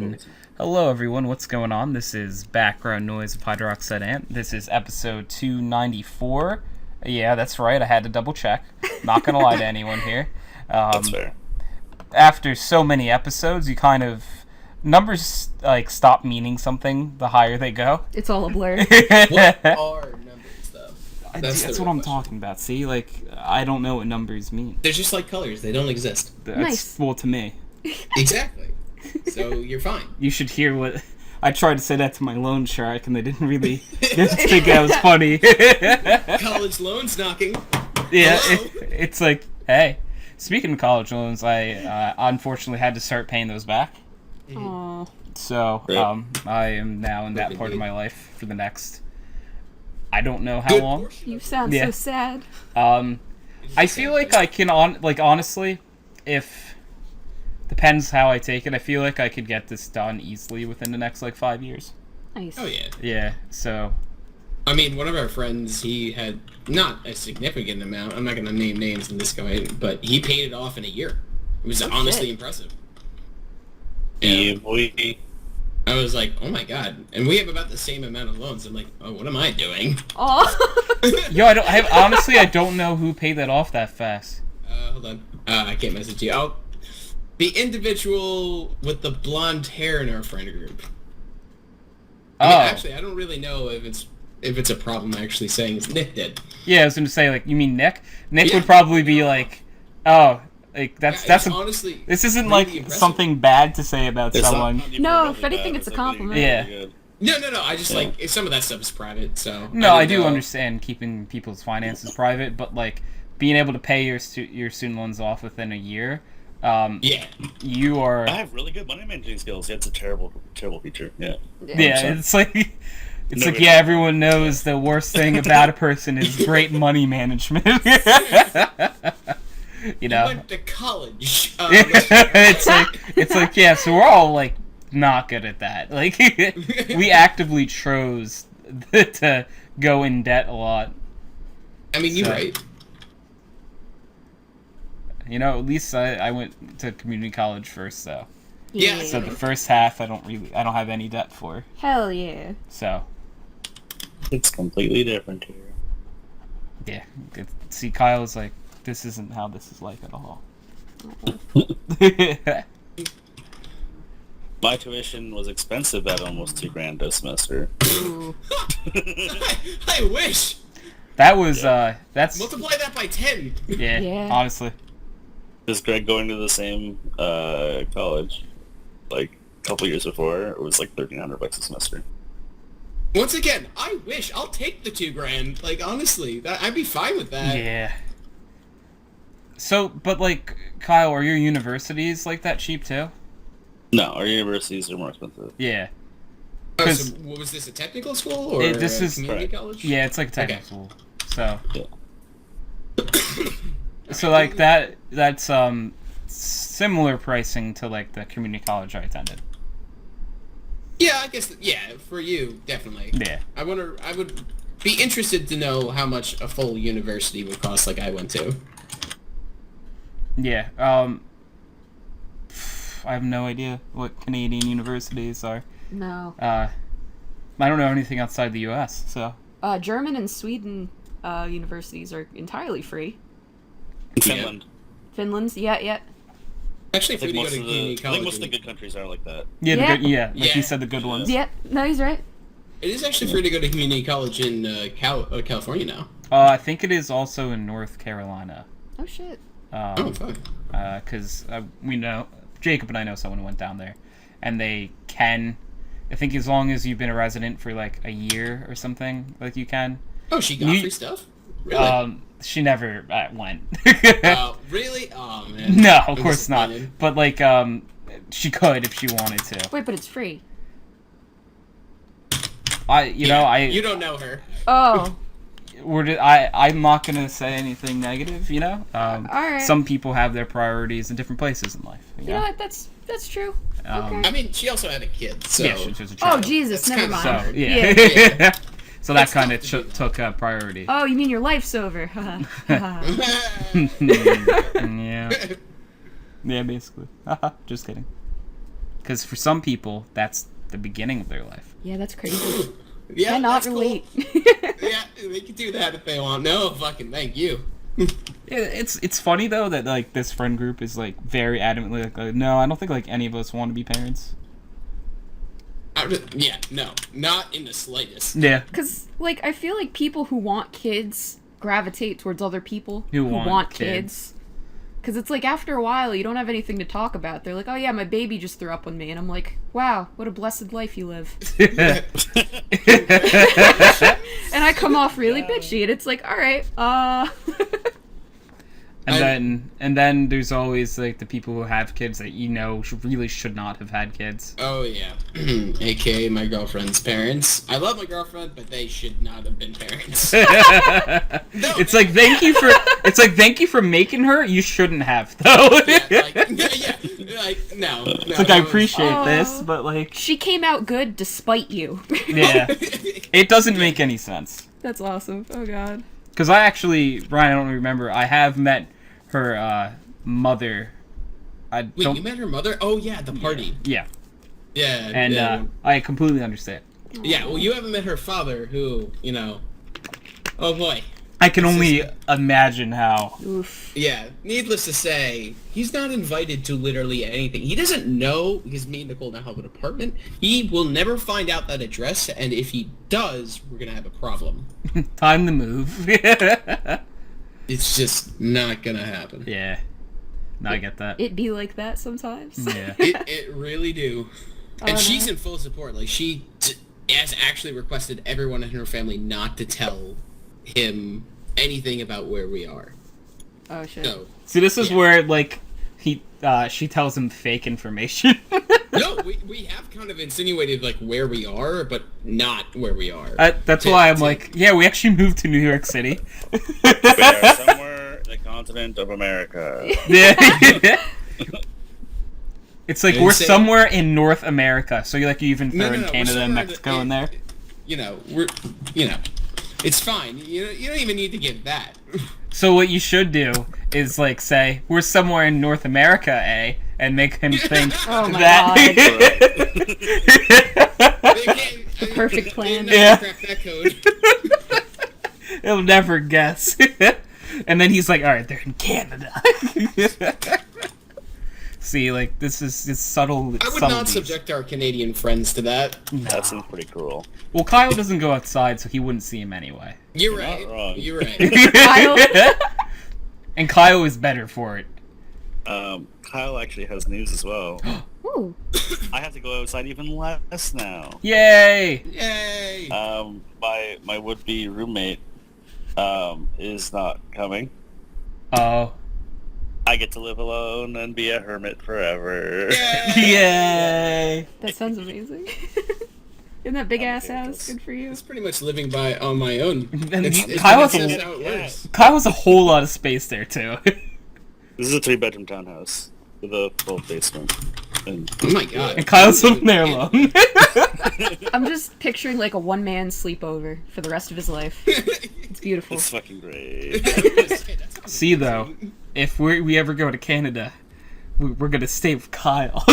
everyone. Hello, everyone. What's going on? This is Background Noise of HydroxideAnt. This is episode 294. Yeah, that's right. I had to double check. Not gonna lie to anyone here. That's fair. After so many episodes, you kind of numbers like stop meaning something the higher they go. It's all a blur. What are numbers, though? That's what I'm talking about. See, like I don't know what numbers mean. They're just like colors. They don't exist. That's, Nice. well, to me. Exactly. So you're fine. You should hear what I tried to say that to my loan shark, and they didn't really think that was funny. College loans knocking. Yeah, Hello? it's like, hey. Speaking of college loans, I unfortunately had to start paying those back. Aw. So Yep. I am now in that part of my life for the next. I don't know how Good long. portion You of- sound Yeah. so sad. I feel like I can honestly, if depends how I take it. I feel like I could get this done easily within the next 5 years. Nice. Oh yeah. Yeah. So I mean, one of our friends, he had not a significant amount. I'm not going to name names in this guy, but he paid it off in a year. It was honestly impressive. Yeah, boy. I was like, oh my god. And we have about the same amount of loans. I'm like, oh, what am I doing? Aw. yo, honestly I don't know who paid that off that fast. Hold on. I can't message you. Oh, the individual with the blonde hair in our friend group. I mean, actually, I don't really know if it's a problem actually saying it's Nick did. Yeah, I was gonna say you mean Nick? Nick Yeah. would probably be like, oh, that's It's honestly. this isn't really like impressive. something bad to say about It's someone. not No, really if anything, bad, it's a like, really compliment. Yeah. good. No. I just Yeah. some of that stuff is private, so. No, I didn't do know. understand keeping people's finances private, but being able to pay your student loans off within a year, Yeah. you are. I have really good money managing skills. Yeah, it's a terrible feature. Yeah. Yeah, sorry. it's like. It's No, like, really. yeah, everyone knows the worst thing about a person is great money management. You know? Went to college. it's like, yeah, so we're all, not good at that. We actively chose to go in debt a lot. I mean, you're so- right. You know, at least I went to community college first, though. Yeah. So the first half, I don't have any debt for. Hell yeah. So, It's completely different here. yeah. See, Kyle's like, this isn't how this is like at all. My tuition was expensive at almost $2,000 a semester. Ooh. I wish. That was, that's, Multiply that by 10. yeah, Yeah. honestly. Is Greg going to the same college? A couple years before, it was $1,300 a semester. Once again, I wish. I'll take the $2,000. Honestly, I'd be fine with that. Yeah. So, but Kyle, are your universities that cheap too? No, our universities are more expensive. Yeah. Oh, 'Cause- so what was this, a technical school or This a is- community Correct. college? Yeah, it's like a technical Okay. school. So, Yeah. so that's similar pricing to the community college I attended. Yeah, I guess. Yeah, for you, definitely. Yeah. I would be interested to know how much a full university would cost, like I went to. Yeah. I have no idea what Canadian universities are. No. I don't know anything outside the U.S. So. German and Sweden universities are entirely free. In Finland. Finland's, yeah. Actually, I if we think go most to of community the college, most of the good countries are like that. Yeah. Yeah. Like Yeah. you said, the good ones. Yeah, no, he's right. it is actually free to go to community college in California now. I think it is also in North Carolina. Oh, shit. Oh, fuck. Because we know Jacob and I know someone who went down there, and they can. I think as long as you've been a resident for a year or something, you can. Oh, she got free stuff? Really? She never went. Really? Oh, man. No, I'm of course not. disappointed. But she could if she wanted to. Wait, but it's free. You don't know her. Oh. I'm not gonna say anything negative. Alright. Some people have their priorities in different places in life. You know what? That's true. Okay. I mean, she also had a kid, so... Yeah, she was a Oh, child. Jesus, That's never kinda mind. So hard. yeah. Yeah. So that It's kind of tough to do took priority. Oh, you mean your life's over? Yeah. Yeah, basically. Just kidding. Because for some people, that's the beginning of their life. Yeah, that's crazy. Yeah, Cannot that's cool. relate. Yeah, they can do that if they want. No, fucking thank you. It's funny though that like this friend group is like very adamantly like no, I don't think like any of us want to be parents. Yeah, no, not in the slightest. Yeah. Because, like, I feel like people who want kids gravitate towards other people Who want kids. Because it's like, after a while, you don't have anything to talk about. They're like, oh yeah, my baby just threw up on me. And I'm like, wow, what a blessed life you live. And I come off really bitchy, and it's like, alright, And then there's always like the people who have kids that really should not have had kids. Oh yeah, aka my girlfriend's parents. I love my girlfriend, but they should not have been parents. It's like thank you for making her. You shouldn't have though. No. It's like I appreciate this, but like she came out good despite you. yeah, it doesn't make any sense. That's awesome. Oh god. Because I actually, Ryan, I don't remember. I have met her mother. Wait, you met her mother? Oh yeah, at the party. Yeah. Yeah. And yeah. I completely understand. Yeah, well, you haven't met her father, who, oh boy. I can only imagine how. Oof. Yeah, needless to say, he's not invited to literally anything. He doesn't know, because me and Nicole now have an apartment. He will never find out that address, and if he does, we're gonna have a problem. Time to move. It's just not gonna happen. Yeah. No, I get that. It be like that sometimes. Yeah. It really do. And Oh, she's no. in full support. Like, she has actually requested everyone in her family not to tell him anything about where we are. Oh shit. So, See, this is yeah. where, like, she tells him fake information. No, we have kind of insinuated, like, where we are, but not where we are. That's why I'm like, yeah, we actually moved to New York City. We are somewhere in the continent of America. Yeah. It's like And we're say- somewhere in North America, so you even throw No, in we're Canada and somewhere Mexico in there. It's fine. You don't even need to give that. So what you should do is like say we're somewhere in North America, and make him think Oh my that. The perfect plan. Yeah. Crack that code. He'll never guess. And then he's like, all right, they're in Canada. See, like, this is subtle. I would not subtleties. subject our Canadian friends to that. That seems pretty cruel. Well, Kyle doesn't go outside, so he wouldn't see him anyway. You're You're right. not wrong. You're right. Kyle? And Kyle is better for it. Kyle actually has news as well. Ooh. I have to go outside even less now. Yay! Yay! My would-be roommate is not coming. Oh. I get to live alone and be a hermit forever. Yay! That sounds amazing. In that big ass Okay, house, good for you. It's pretty much living on my own. And It's Kyle that's has how it works. Kyle has a whole lot of space there, too. This is a 3-bedroom townhouse with a full basement. And Oh my god. And Kyle's living there alone. I'm just picturing like a one-man sleepover for the rest of his life. It's beautiful. it's fucking great. See, though, if we ever go to Canada, we're gonna stay with Kyle.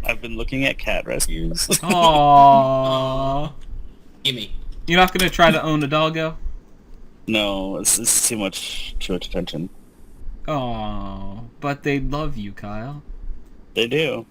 I've been looking at cat rescues. Aww. Gimme. You're not gonna try to own a doggo? No, it's too much attention. Aww. But they love you, Kyle. They do.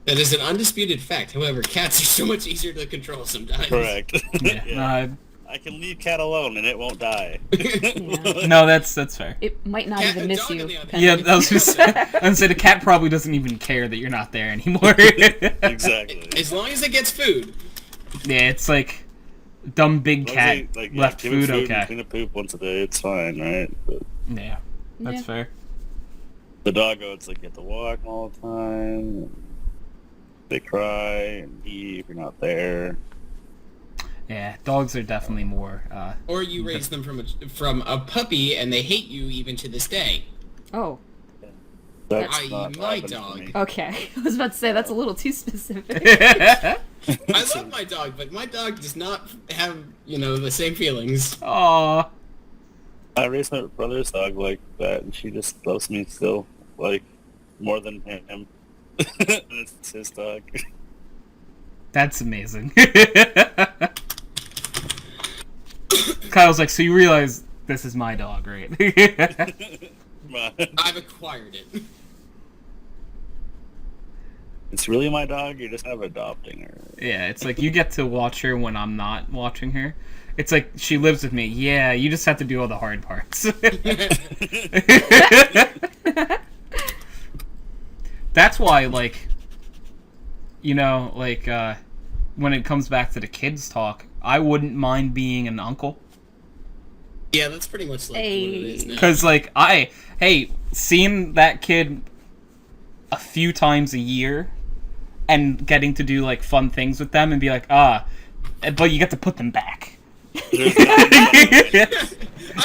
That is an undisputed fact. However, cats are so much easier to control sometimes. Correct. Yeah. Yeah. I can leave cat alone and it won't die. Yeah. No, that's fair. It might not Cat- even miss dog you. on the other Penny. Yeah, I was just say the cat probably doesn't even care that you're not there anymore. Exactly. As long as it gets food. Yeah, it's like dumb big cat left give it food and okay. clean a poop once a day, it's fine, right? But Yeah, that's Yeah. fair. the doggo, it's like you have to walk 'em all the time. They cry and eat if you're not there. Yeah, dogs are definitely more. Or you raise them from a puppy and they hate you even to this day. Oh, That's I.e. not my happened to dog. me. okay. I was about to say that's a little too specific. I love my dog, but my dog does not have, the same feelings. Aww. I raised my brother's dog like that, and she just loves me still. Like, more than him. It's his dog. That's amazing. Kyle's like, so you realize this is my dog, right? I've acquired it. It's really my dog. You're just kind of adopting her. Yeah, it's like you get to watch her when I'm not watching her. It's like she lives with me. Yeah, you just have to do all the hard parts. That's why, like, you know, like, when it comes back to the kids talk, I wouldn't mind being an uncle. Yeah, that's pretty much like what it is now. Because, like, seeing that kid a few times a year and getting to do, like, fun things with them and be like, but you get to put them back. I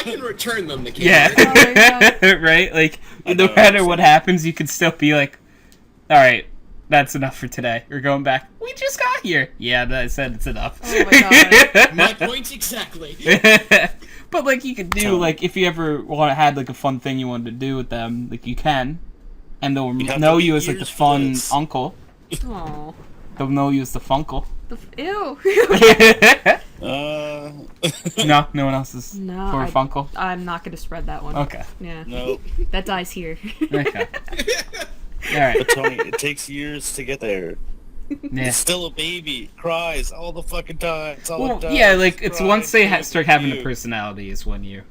can return them to kids. Yeah. Oh my God. Right? Like, I no know, matter what happens, you can still be like, alright, that's enough for today. We're going back. We just got here. Yeah, I said it's enough. Oh my God. My point exactly. But, like, you could do, like, if you ever had, like, a fun thing you wanted to do with them, like, you can. And they'll You have know to you be as, like, the years for fun this. uncle. Aw. They'll know you as the funkle. Ew. No, no one else is No, for a funkle? I'm not gonna spread that one. Okay. Yeah. Nope. That dies here. Okay. Alright. But Tony, it takes years to get there. Yeah. It's still a baby. Cries all the fucking time. It's all Well, it does. yeah, like, it's Cries, once they baby, start having a cute. personality is when you...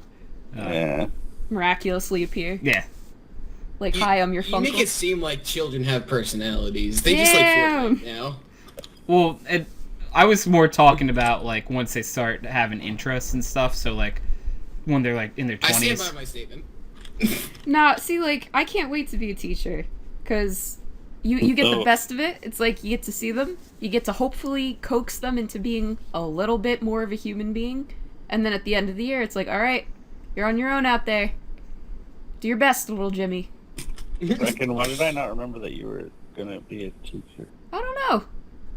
Yeah. Miraculously appear. Yeah. Like, hi, I'm your You make it Funkle. seem like children have personalities. They just like Damn. Fortnite now. Well, I was more talking about, like, once they start having interests and stuff, so, like, when they're, like, in their 20s. I stand by my statement. Nah, see, like, I can't wait to be a teacher. Because you get the Oh. best of it. It's like, you get to see them. You get to hopefully coax them into being a little bit more of a human being. And then at the end of the year, it's like, alright, you're on your own out there. Do your best, little Jimmy. Brecken, why did I not remember that you were gonna be a teacher? I don't know.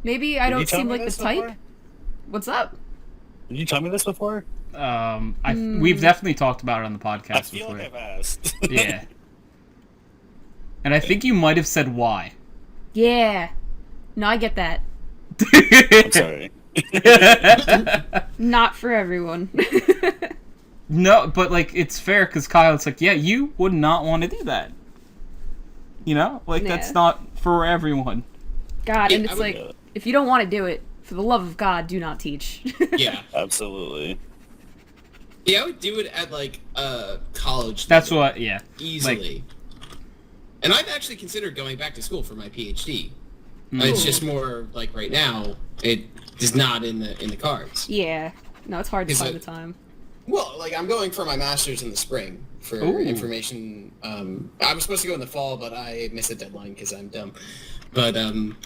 Maybe I Did you don't tell seem me like the this type. before? What's up? Did you tell me this before? We've definitely talked about it on the podcast I feel before. like I've asked. Yeah. And I think you might have said why. Yeah. No, I get that. I'm sorry. Not for everyone. No, but, like, it's fair, because Kyle, it's like, yeah, you would not want to do that. You know? Like, that's Yeah. not for everyone. God, and Yeah, it's I would like, if you don't want to do it, for the love of God, do not teach. Yeah. Absolutely. Yeah, I would do it at, like, college. That's level, what, yeah. Easily. And I've actually considered going back to school for my PhD. It's just more, like, right now, it is not in the cards. Yeah. No, it's hard to Is find it- the time. Well, like, I'm going for my master's in the spring for Ooh. information. I was supposed to go in the fall, but I missed the deadline because I'm dumb. But I'm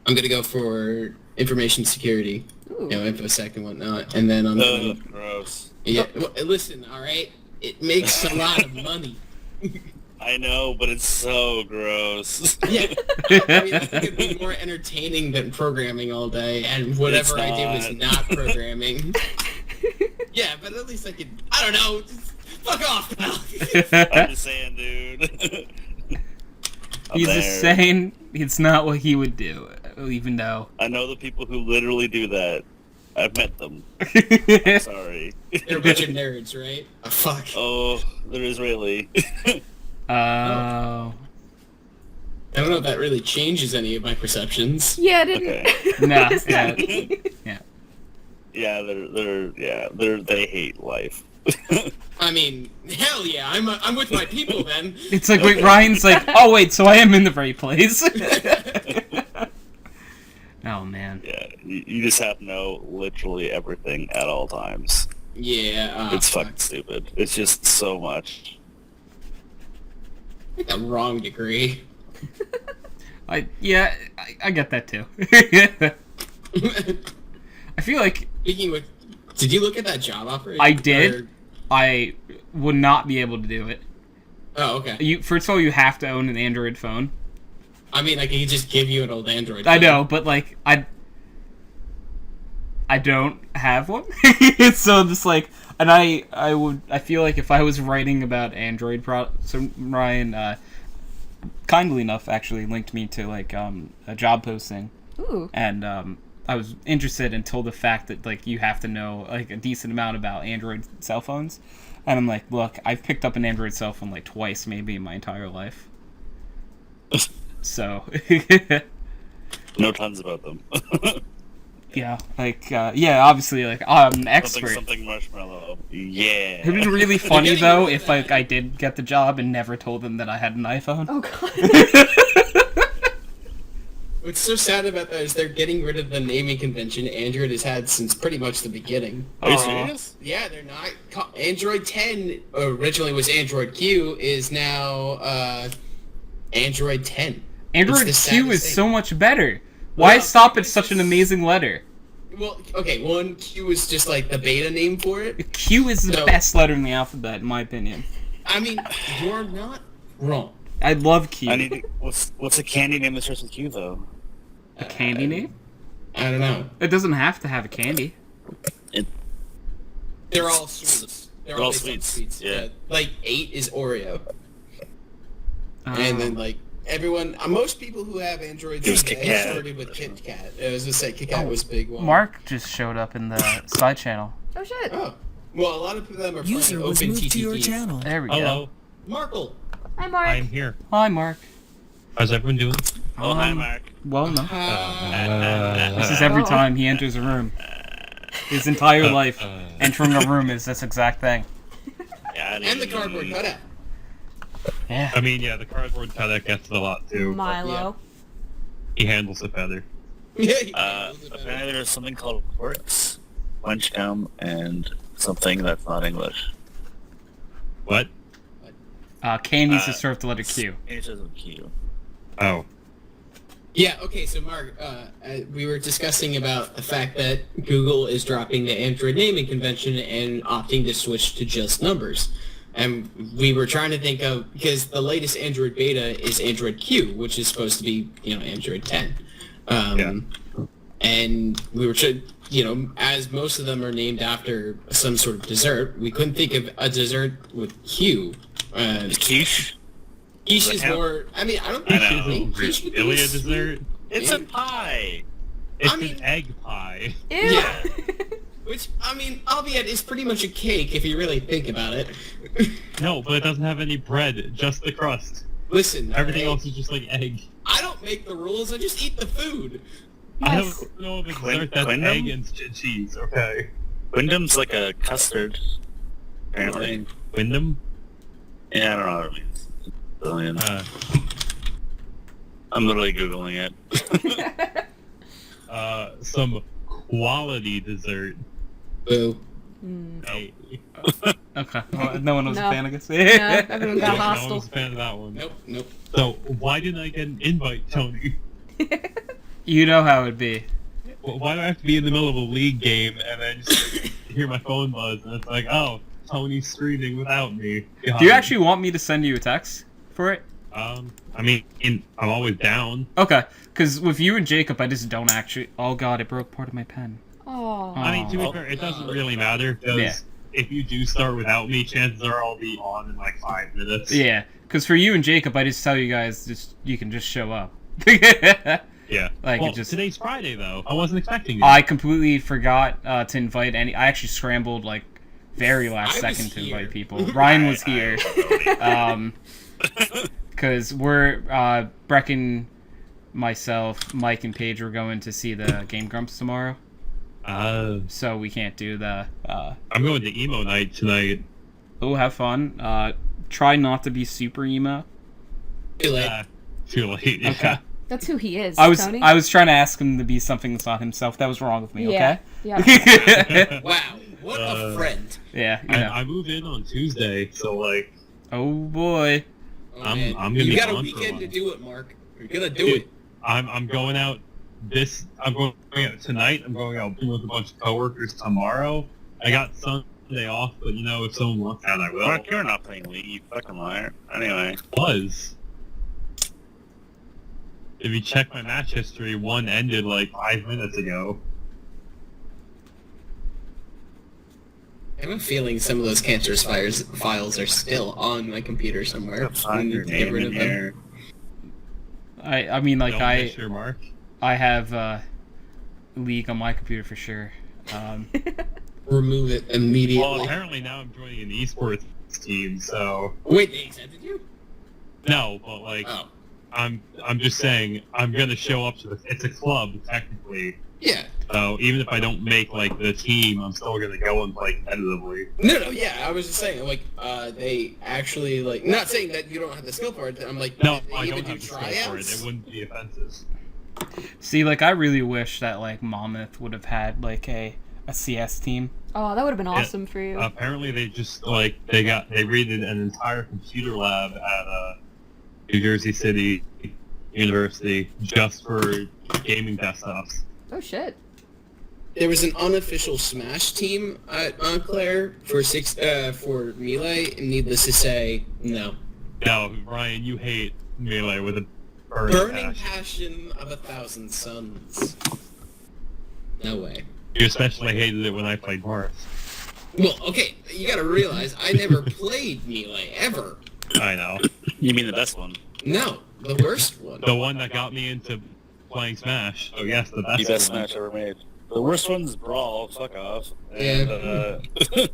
going to go for information security, Ooh. InfoSec and whatnot. And then I'm going Ugh, gross. yeah, well, listen, all right? It makes a lot of money. I know, but it's so gross. Yeah. I mean, I think it'd be more entertaining than programming all day, and whatever I do is not programming. Yeah, but at least I could, I don't know, just fuck off, pal. I'm just saying, dude. I'm He's there. just saying it's not what he would do, even though... I know the people who literally do that. I've met them. I'm sorry. They're a bunch of nerds, right? Oh, fuck. Oh, they're Israeli. Oh... I don't know if that really changes any of my perceptions. Yeah, it didn't. Okay. No, What does that yeah. mean? Yeah, they hate life. I mean, hell yeah, I'm with my people then. It's like, wait, Ryan's like, oh wait, so I am in the right place. Oh man. Yeah, you just have to know literally everything at all times. Yeah, It's fuck. fucking stupid. It's just so much. I think I'm wrong degree. I get that too. I feel like Speaking with, did you look at that job offer? I did. Or- I would not be able to do it. Oh, okay. You first of all, you have to own an Android phone. I mean, I could just give you an old Android. I phone. know, but like I don't have one, so just like, and I feel like if I was writing about Android products, so Ryan, kindly enough, actually linked me to like a job posting, Ooh. and I was interested until the fact that like you have to know like a decent amount about Android cell phones, and I'm like, look, I've picked up an Android cell phone like twice, maybe in my entire life. So. Know tons about them. Yeah, like, obviously, like, I'm an expert. Something marshmallow. Yeah. It'd be really funny, though, if, like, I did get the job and never told them that I had an iPhone. Oh, God. What's so sad about that is they're getting rid of the naming convention Android has had since pretty much the beginning. Are you serious? Yeah, they're not... Android 10 originally was Android Q, is now, Android 10. Android It's the Q saddest is thing. so much better. Why Well, stop at such an amazing letter? Well, okay, one, Q is just like the beta name for it. Q is the So- best letter in the alphabet, in my opinion. I mean, you're not wrong. I love Q. I need to, what's a candy name that starts with Q though? A candy name? I don't know. It doesn't have to have a candy. They're all sweets. They're all based on sweets, yeah. Like 8 is Oreo. And then like everyone, most people who have Androids It was today Kit Kat. started with Kit Kat. I was gonna say Kit Kat was a big one. Mark just showed up in the side channel. Oh, shit. Oh, well, a lot of them are User playing was open moved to your TTP. channel. There we Hello, go. Markle. Hi, Mark. I'm here. Hi, Mark. How's everyone doing? Oh, hi, Mark. Well, no. Uh, This is every Oh. time he enters a room. His entire life, entering a room is this exact thing. Yeah, and the cardboard cutout. Yeah. I mean, yeah, the cardboard cutout gets it a lot too. But Milo. he handles it better. Apparently there's something called Works, Punch Gum, and something that's not English. What? Candies is served to letter Q. It says with Q. Oh, Yeah, okay, so Mark, we were discussing about the fact that Google is dropping the Android naming convention and opting to switch to just numbers. And we were trying to think of, because the latest Android beta is Android Q, which is supposed to be, Android 10. And we were, as most of them are named after some sort of dessert, we couldn't think of a dessert with Q. Quiche? Quiche is count? more, I don't I think know. quiche would be really a dessert? It's a pie! It's I mean- an egg pie. Ew. Yeah. Which, albeit is pretty much a cake if you really think about it. No, but it doesn't have any bread, just the crust. Listen, Everything alright, else is just like egg. I don't make the rules, I just eat the food. I Nice. don't know if it's dessert that's Quindom? egg and cheese. Okay. Wyndham's like a custard, apparently. Wyndham? Yeah, I don't know what it means. Brilliant. Uh, I'm literally Googling it. some quality dessert. Boo. Hey. Okay. Well, no one was No. a fan, I guess. No, everyone got No one hostile. was a fan of that one. Nope. So, why didn't I get an invite, Tony? You know how it'd be. Why do I have to be in the middle of a league game and then just hear my phone buzz and it's like, oh, Tony's streaming without me? Do you actually want me to send you a text for it? I mean, I'm always down. Okay, because with you and Jacob, I just don't actually... Oh god, it broke part of my pen. Oh. I mean, to be Oh. fair, it doesn't really matter because Yeah. if you do start without me, chances are I'll be on in like 5 minutes. Yeah, because for you and Jacob, I just tell you guys, you can just show up. Yeah. Like, well, it just... today's Friday though. I wasn't expecting you. I completely forgot to invite any... I actually scrambled, like, very last I was second to here. invite people. Ryan was here. Because we're... Brecken, myself, Mike, and Paige were going to see the Game Grumps tomorrow. So we can't do the... I'm going to emo night tonight. Oh, have fun. Try not to be super emo. Too late. Too late. Yeah. Okay. That's who he is, I was Tony. trying to ask him to be something that's not himself. That was wrong with me. Yeah. Okay. Wow, what a friend. Yeah. You know. I move in on Tuesday, so like, Oh boy. Oh, I'm man. gonna you be got a gone for a weekend to while. do it, Mark. You're gonna do Dude, it. I'm going out I'm going out tonight. I'm going out with a bunch of coworkers tomorrow. I got Sunday off, but if someone wants out, I will. Mark, you're not playing League, you fucking liar. Anyway. Was. If you check my match history, one ended like 5 minutes ago. I have a feeling some of those cancerous files are still on my computer somewhere. Find your Get name rid in of them. here. I mean, like, Don't miss your mark. I have League on my computer for sure. Remove it immediately. Well, apparently now I'm joining an esports team, so... Wait, they accepted you? No, but like, I'm just saying, I'm gonna show up to it's a club, technically. Yeah. So even if I don't make, like, the team, I'm still gonna go and play competitively. No, yeah, I was just saying, like, they actually, like, not saying that you don't have the skill for it, I'm like, No, did they I even don't do have the skill for it. tryouts? It wouldn't be offensive. See, like, I really wish that, like, Monmouth would have had, like, a CS team. Oh, that would have been awesome for you. Apparently they just, like, they raided an entire computer lab at, New Jersey City University just for gaming desktops. Oh shit. There was an unofficial Smash team at Montclair for Melee, and needless to say, no. No, Ryan, you hate Melee with a Burning passion of 1,000 suns. No way. You especially hated it when I played Mars. Well, okay, you gotta realize, I never played Melee, ever. I know. You mean the best one? No, the worst one. The one that got me into playing Smash. Oh yes, the best The best one. Smash ever made. The worst one's Brawl, fuck off. Yeah. And,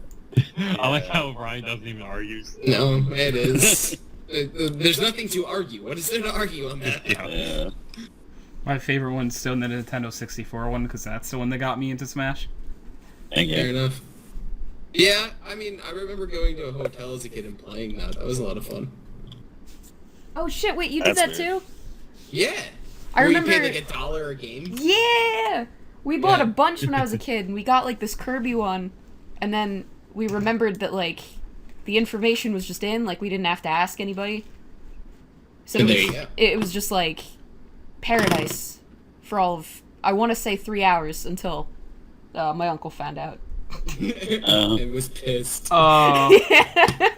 I like how Ryan doesn't even argue. No, it is. There's nothing to argue. What is there to argue on that? yeah. My favorite one's still the Nintendo 64 one, because that's the one that got me into Smash. Thank Fair you. enough. Yeah, I mean, I remember going to a hotel as a kid and playing that. That was a lot of fun. Oh shit, wait, you did That's that weird. too? Yeah. I Where remember. you paid like $1 a game. Yeah! We bought Yeah. a bunch when I was a kid, and we got like this Kirby one, and then we remembered that like the information was just in, like we didn't have to ask anybody. So And there you go. it was just like paradise for all of, I want to say 3 hours until my uncle found out. It was pissed. That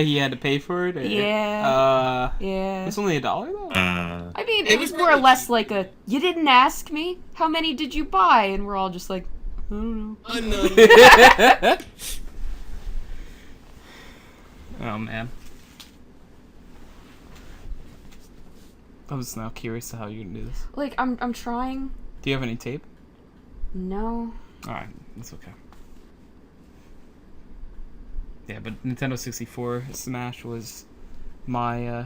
he had to pay for it? Or, Yeah. Yeah. It's only $1 though? I mean, It it was was more or probably less cheap. like a, you didn't ask me? How many did you buy? And we're all just like, I don't know. Unknown. Oh man. I was now curious to how you're gonna do this. Like, I'm trying. Do you have any tape? No. Alright, that's okay. Yeah, but Nintendo 64 Smash was my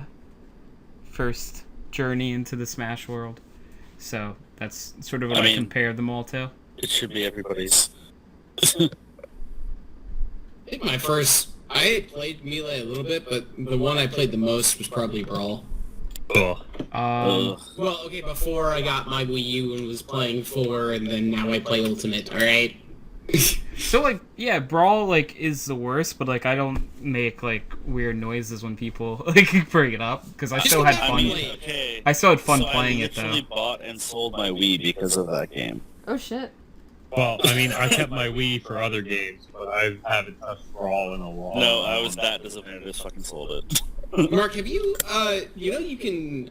first journey into the Smash world. So that's sort of what I I mean- compare them all to. It should be everybody's. I think my first... I played Melee a little bit, but the one I played the most was probably Brawl. Ugh. Ugh. Well, okay, before I got my Wii U and was playing 4, and then now I play Ultimate, alright? So like, yeah, Brawl like is the worst, but like I don't make like weird noises when people like bring it up because I still had I fun. mean, okay. I still had fun So playing I it though. literally bought and sold my Wii because of that game. Oh shit. Well, I mean, I kept my Wii for other games, but I haven't touched Brawl in a while. No, I was that disappointed. I just fucking sold it. Mark, have you, you know you can,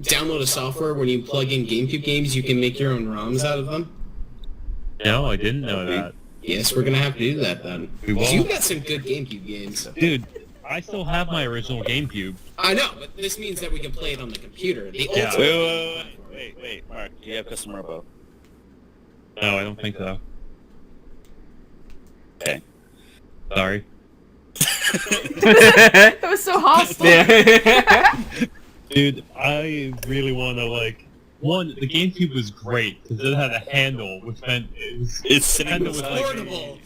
download a software when you plug in GameCube games, you can make your own ROMs out of them? No, I didn't know that. Yes, we're gonna have to do that then. We will. You got some good GameCube games. Dude, I still have my original GameCube. I know, but this means that we can play it on the computer. The Yeah. ultimate Wait, Mark, do you have custom robo? No, I don't think so. Okay. Sorry. That was so hostile. Yeah. Dude, I really want to, like... One, the GameCube was great, because it had a handle, which meant it was... It's sitting Handle was beside like, portable.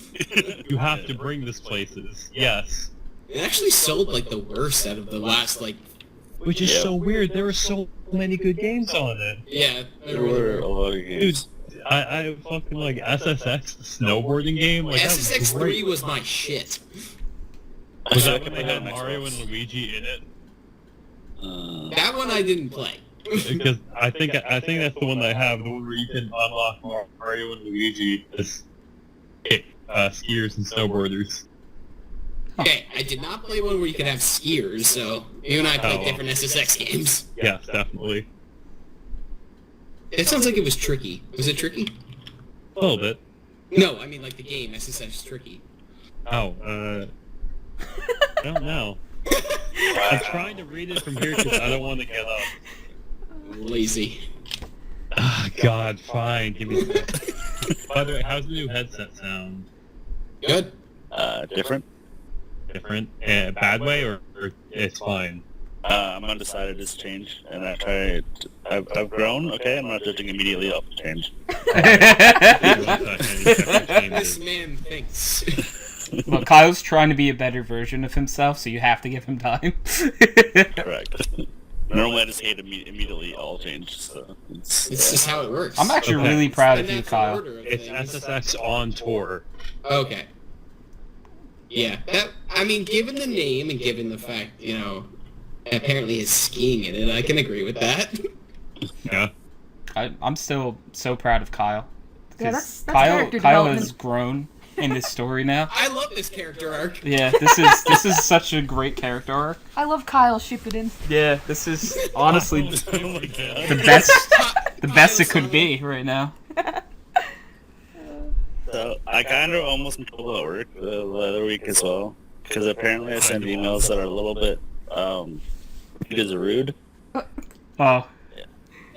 you have to bring this places. Yes. It actually sold like the worst out of the last like. Which is Yeah. so weird. There were so many good games on it. Yeah, There were a lot of games. I fucking like SSX, the snowboarding game. Like, that was SSX 3 great. was my shit. Was I that can when they play had on Mario Xbox. and Luigi in it? That one I didn't play. Because I think that's the one that I have, the one where you can unlock Mario and Luigi as skiers and snowboarders. Okay, I did not play one where you could have skiers, so you and I played Oh, well. different SSX games. Yes, definitely. It sounds like it was tricky. Was it tricky? A little bit. No, I mean like the game SSX Tricky. Oh, I don't know. I'm trying to read it from here because I don't want to get up. Lazy. Ah, God, fine. Give me that. By the way, how's the new headset sound? Good. Different. Different? Bad way or it's fine? I'm undecided. It's change, and I've grown. Okay, I'm not judging immediately off the change. This man thinks. Well, Kyle's trying to be a better version of himself, so you have to give him time. Correct. Normally, I just hate immediately all change. So It's just how it works. I'm actually Okay. really proud of And you, that's the Kyle. order of It's things. SSX on tour. Okay. Yeah, given the name and given the fact, apparently he's skiing in it, I can agree with that. Yeah. I'm still so proud of Kyle. Yeah, 'Cause that's Kyle character Kyle has development. grown in this story now. I love this character arc. Yeah, this is such a great character arc. I love Kyle Shippuden. Yeah, this is honestly oh my god. the best it could be right now. So I kind of almost in trouble at work the other week as well, because apparently I send emails that are a little bit because of rude. Oh,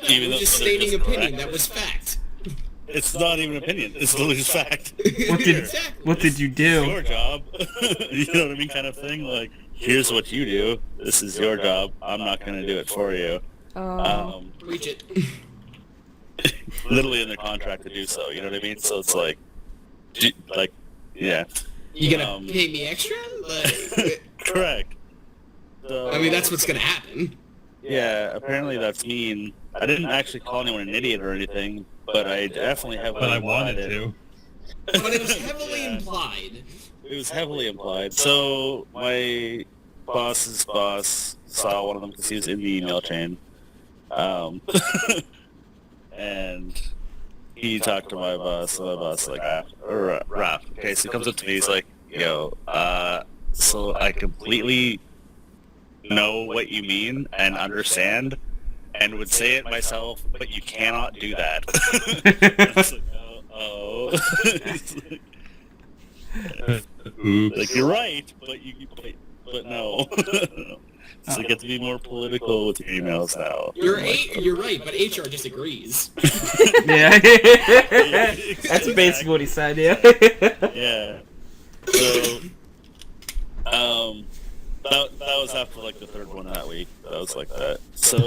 Even though Just they're stating just opinion, correct. that was fact. It's not even opinion. It's literally just fact. what did Exactly. what did you It's do? your job. You know what I mean, kind of thing. Like, here's what you do. This is your job. I'm not going to do it for you. Oh. Preach it. Literally in their contract to do so. You know what I mean? So it's like, yeah. You gonna Um, pay me extra? Like, Correct. So, that's what's gonna happen. Yeah, apparently that's mean. I didn't actually call anyone an idiot or anything, but I definitely have. But I wanted to. But it was heavily Yeah. implied. It was heavily implied. So my boss's boss saw one of them because he was in the email chain, and he talked to my boss. And my boss like, Raph. Okay, so he comes up to me. He's like, "Yo, so I completely know what you mean and understand, and would say it myself, but you cannot do that." I was like, oh. Oops. Like, you're right, but no. So you get to be more political with your emails now. You're right, but HR disagrees. Yeah, that's basically what he said. Yeah. Yeah. So, that was after like the third one that week. That was like that. So,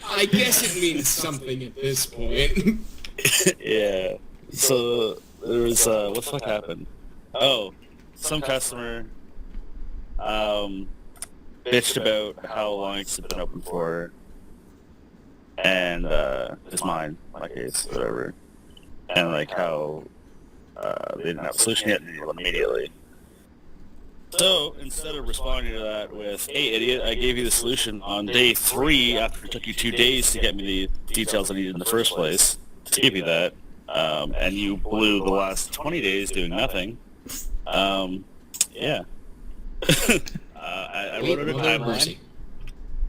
I guess it means something at this point. yeah. So there was what the fuck happened? Oh, some customer bitched about how long it's been open for, and it's my case, whatever, and like how they didn't have a solution yet and needed one immediately. So instead of responding to that with, "Hey idiot, I gave you the solution on day 3 after it took you 2 days to get me the details I needed in the first place to give you that, and you blew the last 20 days doing nothing." Yeah. I wrote out a timeline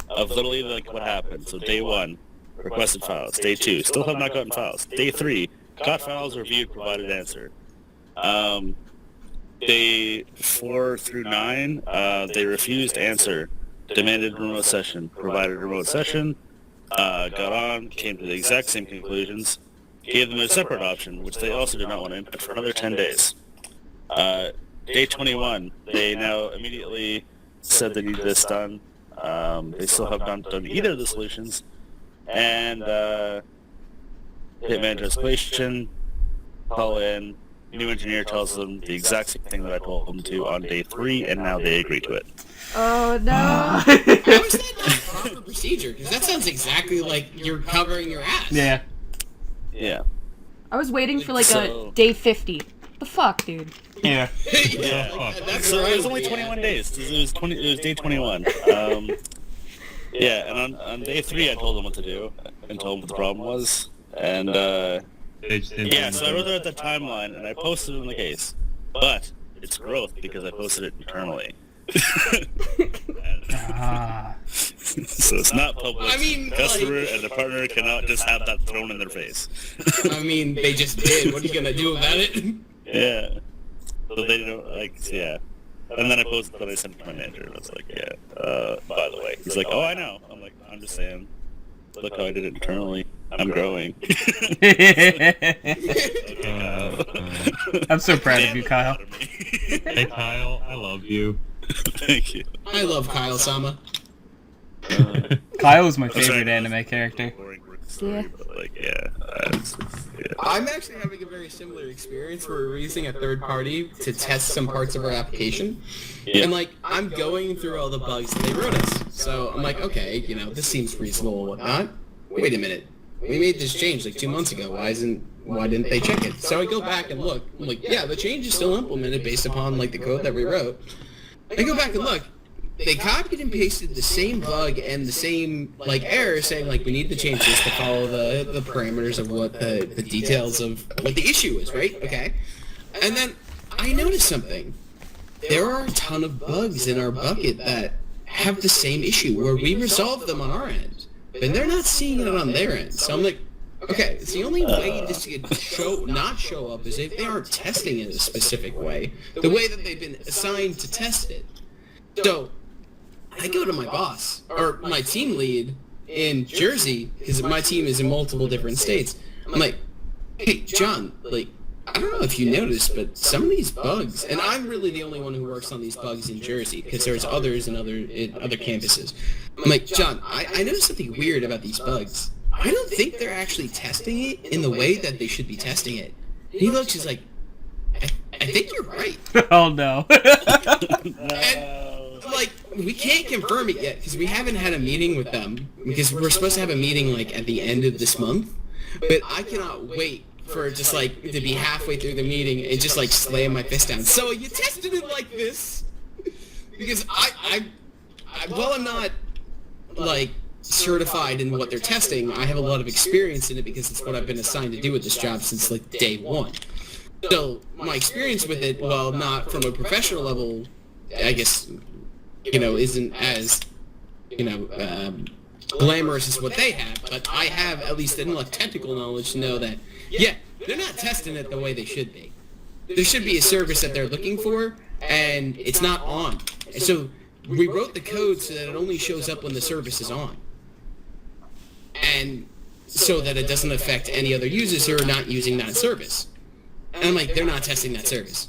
of literally like what happened. So day 1, requested files. Day 2, still have not gotten files. Day 3, got files reviewed, provided answer. Day 4 through 9, they refused answer, demanded remote session, provided remote session, got on, came to the exact same conclusions, gave them a separate option, which they also did not want to input for another 10 days. Day 21, they now immediately said they need this done. They still have not done either of the solutions. And hit manager escalation, call in, new engineer tells them the exact same thing that I told them to on day 3, and now they agree to it. Oh no. How is that not proper procedure? Because that sounds exactly like you're covering your ass. Yeah. Yeah. I was waiting for like So- a day 50. The fuck, dude. Yeah. Yeah, that's So where I it was would only be 21 at. days. It was day 21. Yeah, and on day 3 I told them what to do and told them what the problem was. And They just didn't yeah, do so I wrote anything. out the timeline and I posted it in the case. But it's growth because I posted it internally. Ah. So it's not public. I mean, Customer like- and the partner cannot just have that thrown in their face. I mean, they just did. What are you gonna do about it? Yeah. So they don't, like, yeah. And then I posted that I sent it to my manager, and I was like, yeah, by the way. He's like, oh, I know. I'm like, I'm just saying. Look how I did it internally. I'm growing. I'm so proud of you, Kyle. Hey Kyle, I love you. Thank you. I love Kyle Sama. Kyle is my favorite anime character. Yeah. But like, yeah. I'm actually having a very similar experience where we're using a third party to test some parts of our application. Yeah. And like, I'm going through all the bugs that they wrote us. So I'm like, okay, you know, this seems reasonable and whatnot. Wait a minute. We made this change like 2 months ago. Why didn't they check it? So I go back and look. I'm like, yeah, the change is still implemented based upon like the code that we wrote. I go back and look. They copied and pasted the same bug and the same like error, saying like we need to change this to follow the parameters of what the details of what the issue is, right? Okay. And then I noticed something. There are a ton of bugs in our bucket that have the same issue where we resolve them on our end, but they're not seeing it on their end. So I'm like, okay, it's the only way this could not show up is if they aren't testing it a specific way, the way that they've been assigned to test it. So I go to my boss, or my team lead in Jersey, because my team is in multiple different states. I'm like, hey, John, like, I don't know if you noticed, but some of these bugs, and I'm really the only one who works on these bugs in Jersey, because there's others in other campuses. I'm like, John, I noticed something weird about these bugs. I don't think they're actually testing it in the way that they should be testing it. And he looks, he's like, I think you're right. Oh no. And, like, we can't confirm it yet because we haven't had a meeting with them because we're supposed to have a meeting like at the end of this month, but I cannot wait for just like to be halfway through the meeting and just like slam my fist down. So you tested it like this because while I'm not like certified in what they're testing, I have a lot of experience in it because it's what I've been assigned to do with this job since like day one. So my experience with it, while not from a professional level, I guess, you know, isn't as, you know, glamorous as what they have, but I have at least enough technical knowledge to know that, yeah, they're not testing it the way they should be. There should be a service that they're looking for, and it's not on. And so we wrote the code so that it only shows up when the service is on. And so that it doesn't affect any other users who are not using that service. And I'm like, they're not testing that service.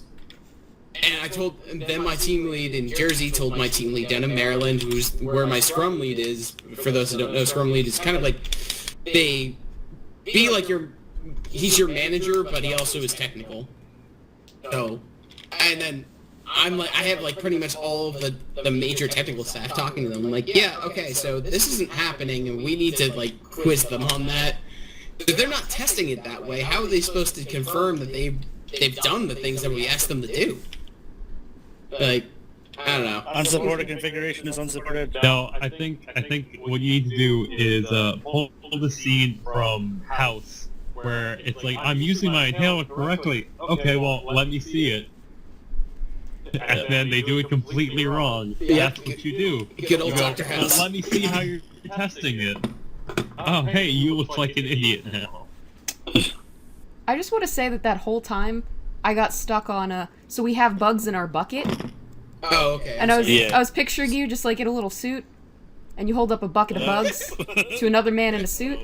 And I told, then my team lead in Jersey told my team lead down in Maryland, who's where my Scrum lead is. For those who don't know, Scrum lead is kind of like, they be like he's your manager, but he also is technical. So, and then I'm like, I have like pretty much all of the major technical staff talking to them. I'm like, yeah, okay, so this isn't happening, and we need to like quiz them on that. But they're not testing it that way. How are they supposed to confirm that they've done the things that we asked them to do? Like, I don't know. Unsupported configuration is unsupported. No, I think what you need to do is pull the scene from House, where it's like, I'm using my inhaler correctly. Okay, well, let me see it. And then they do it completely wrong. Yeah. That's what you do. Good old You go, Dr. House. "Well, let me see how you're testing it. Oh, hey, you look like an idiot now." I just want to say that whole time I got stuck on so we have bugs in our bucket, Oh, okay. and I Yeah. was picturing you just like in a little suit, and you hold up a bucket of bugs to another man in a suit,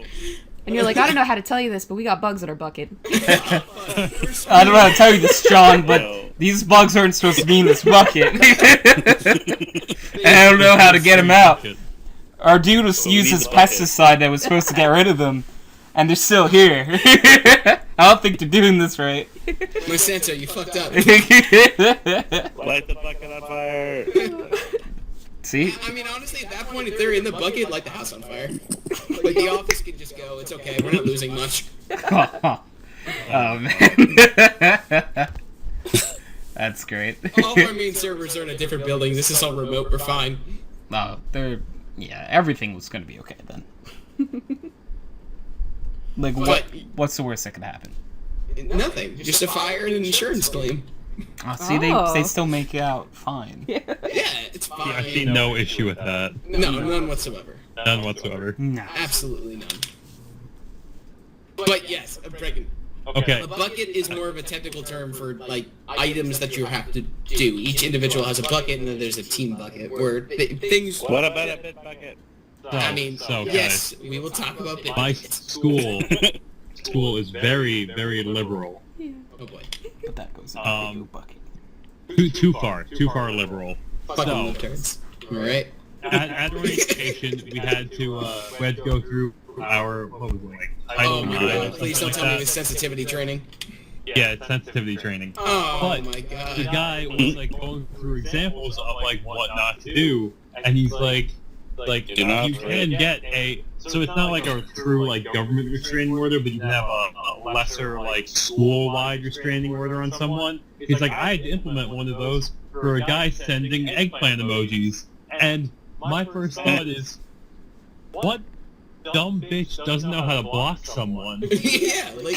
and you're like, I don't know how to tell you this, but we got bugs in our bucket. I don't know how to tell you this, John, but these bugs aren't supposed to be in this bucket. And I don't know how to get them out. Our dude was using his pesticide that was supposed to get rid of them, and they're still here. I don't think they're doing this right. Monsanto, you fucked up. Light the bucket on fire. See? I mean, honestly, at that point, if they're in the bucket, light the house on fire. Like, the office can just go, it's okay, we're not losing much. Oh, man. That's great. All of our main servers are in a different building, this is all remote, we're fine. No, yeah, everything was gonna be okay then. Like, what's the worst that could happen? Nothing, just a fire and an insurance claim. Oh, see, they still make it out fine. Yeah, it's fine. I see no issue with that. No, none whatsoever. None whatsoever. No. Absolutely none. But yes, Brecken, Okay. A bucket is more of a technical term for like items that you have to do. Each individual has a bucket, and then there's a team bucket where things. What about a bit bucket? I mean, so yes, guys, we will talk about bit my buckets. school is very, very liberal. Oh boy. But that goes into a bucket. Too far liberal. Fucking So, libtards. Alright? at orientation, we had to go through our, what was it, like, Oh Title my 9 or god, something please don't like tell me that. it was sensitivity training. Yeah, it's sensitivity training. Oh But my god. the guy was like going through examples of like what not to do, and he's like Do not you can get a, so it's not like a true like government restraining order, but you can have a lesser like school-wide restraining order on someone. He's like, I had to implement one of those for a guy sending eggplant emojis, and my first thought is, what dumb bitch doesn't know how to block someone? Yeah, like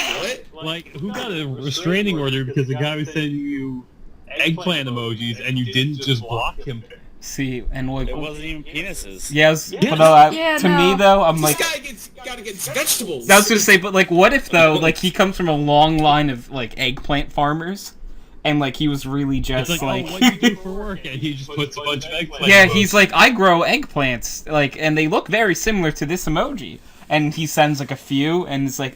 what? Like, who got a restraining order because the guy was sending you eggplant emojis and you didn't just block him? See, and like, It wasn't even penises. yes, Yeah. but Yeah, to no. me though, I'm like, This guy gotta get vegetables. I was gonna say, but like, what if though, like, he comes from a long line of like eggplant farmers, and like he was really just It's like, like, oh, what do you do for work? And he just puts a bunch of eggplant yeah, emojis. he's like, I grow eggplants, like, and they look very similar to this emoji, and he sends like a few, and it's like,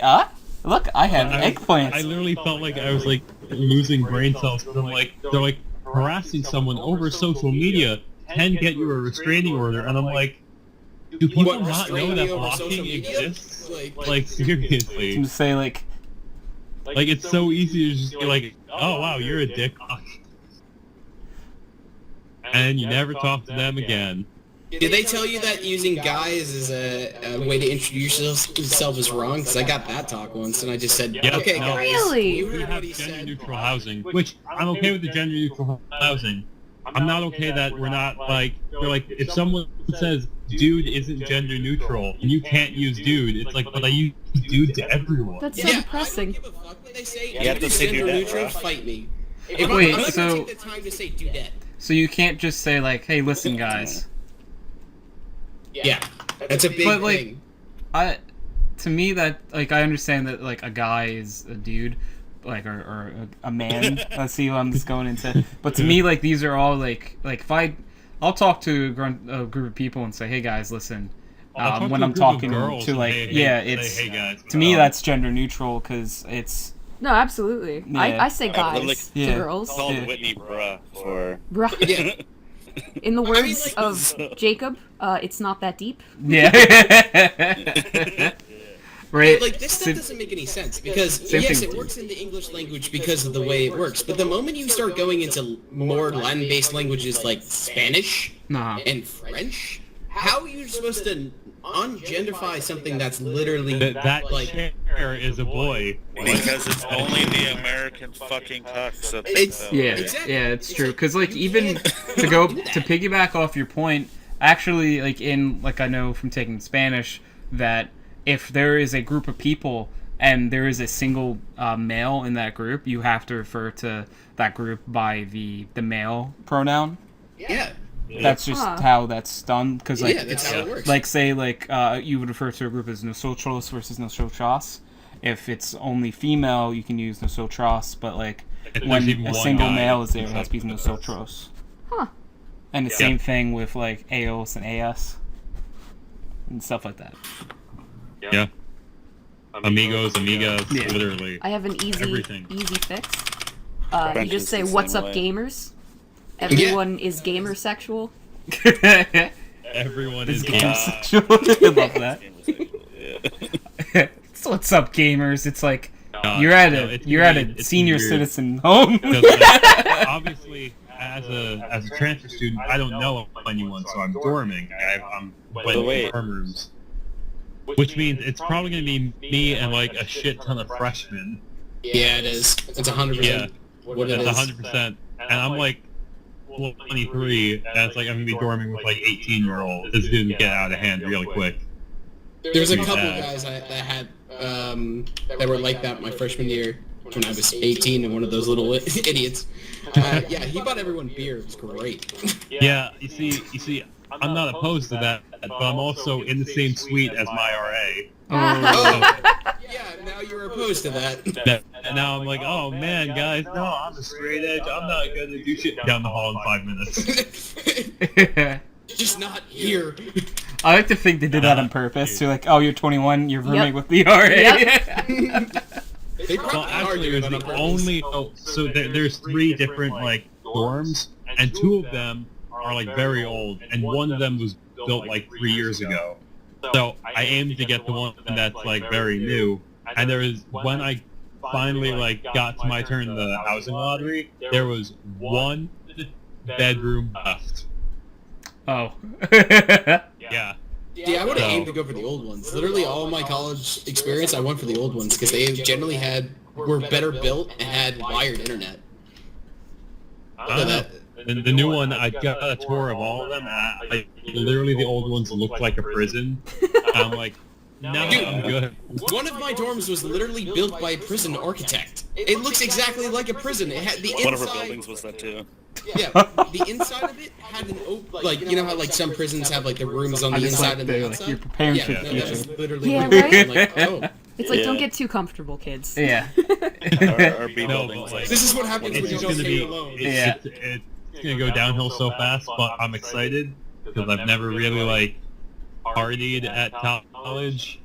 look, I have eggplants. I literally felt like I was like losing brain cells because I'm like, they're like harassing someone over social media can get you a restraining order, and I'm like, do people What, not know restraining that you over blocking social media? exists? Like- Like seriously, to say like, like it's so easy to just be like, oh wow, you're a dick, and you never talk to them again. Did they tell you that using guys as a way to introduce yourself is wrong? Because I got that talk once, and I just said, Yeah, okay, no. guys. Really? You We heard have what he gender said. neutral housing, which I'm okay with the gender neutral housing. I'm not okay that we're not like, they're like, if someone says dude isn't gender neutral and you can't use dude, it's like, but I use dude to everyone. That's so Yeah, depressing. I don't give a fuck what they say. You have to say Gender dudette, neutral, bro. fight me. Wait, I'm not so- gonna take the time to say dudette. so you can't just say like, hey, listen, guys. Yeah, that's a big But, like, thing. To me, that like, I understand that like a guy is a dude, like, or a man. Let's see what I'm just going into. But to me, like, these are all like if I'll talk to a group of people and say, hey guys, listen. I'll talk When to a I'm group of talking girls to and like, hey, yeah, hey, it's hey, guys, to me that's gender neutral because it's No, absolutely. Yeah. I say I would guys Yeah. to girls. Called Yeah. Whitney bruh for... Bruh. Yeah. In the I mean, words like- of Jacob, it's not that deep. yeah. Right. Like, this stuff Sim- doesn't make any sense, because, Same yes, thing. it works in the English language because of the way it works, but the moment you start going into more Latin-based languages like Spanish Nah. and French, how are you supposed to ungenderify something that's literally, that like... chair is a boy. Because it's only the American fucking cucks that think It's- so. Yeah, Exactly. yeah, it's true. like, Because like you even can't to go do that. to piggyback off your point, actually, like in like I know from taking Spanish that if there is a group of people and there is a single male in that group, you have to refer to that group by the male pronoun. Yeah. That's just Huh. how that's done. Because like Yeah, that's it's how it works. like say like you would refer to a group as nosotros versus nosotras. If it's only female, you can use nosotras, but like If when there's even a one single guy, male is there, it it's has to be like- nosotros. Huh. And the Yeah. same thing with like AOS and AS and stuff like that. Yeah. Amigos, amigas, Yeah. literally. I have an easy Everything. fix. French You is just say, the "What's same up, way. gamers?" Everyone is gamer sexual. Everyone This is game gay. sexual. I love that. Yeah. So what's up, gamers? It's like No, you're at no, a it's you're at weird. a It's senior weird. citizen home. Because, like, obviously, as a transfer student, I don't know anyone, so I'm dorming. I'm But wait. in dorm rooms. Which means it's probably going to be me and like a shit ton of freshmen. Yeah, it is. It's 100% Yeah. what it That's is. 100%. And I'm like 23, and it's like I'm going to be dorming with like 18-year-olds. This didn't get out of hand really quick. There's a Pretty couple bad. guys that had that were like that my freshman year when I was 18 and one of those little idiots. Yeah, he bought everyone beer. It was great. Yeah, you see, I'm not opposed to that, but I'm also in the same suite as my RA. Oh. Yeah, now how you were opposed to that. And now I'm like, oh man, guys, no, I'm a straight edge. I'm not gonna do shit down the hall in 5 minutes. Just not here. I like to think they did that on purpose. They're like, oh, you're 21, you're rooming Yep. with the RA. Yep. They Well, probably are actually, doing it was that on the purpose. only. Oh, so there's 3 different like dorms, and 2 of them are like very old, and one of them was built like 3 years ago. So I aimed to get the one that's like very new, and there was when I finally like got to my turn in the housing lottery, there was 1 bedroom left. Oh. Yeah. Yeah, I would have So- aimed to go for the old ones. Literally all my college experience, I went for the old ones because they generally were better built and had wired internet. So that, The new one, I got a tour of all of them. Like literally, the old ones looked like a prison. I'm like, no, I'm good. one of my dorms was literally built by a prison architect. It looks exactly like a prison. It had the inside. One of our buildings was that too. Yeah, the inside of it had an like you know how like some prisons have like the rooms on the It's inside like and the they're outside. like you're preparing Yeah, for the no, that was future. literally Yeah, what it was. right? I'm like, oh, It's like, don't Yeah. get too comfortable, kids. Yeah. Our B No, building was but, like. this is what happens It's when you just don't gonna stay be. alone. Yeah. It's gonna go downhill so fast, but I'm excited because I've never really like partied at college.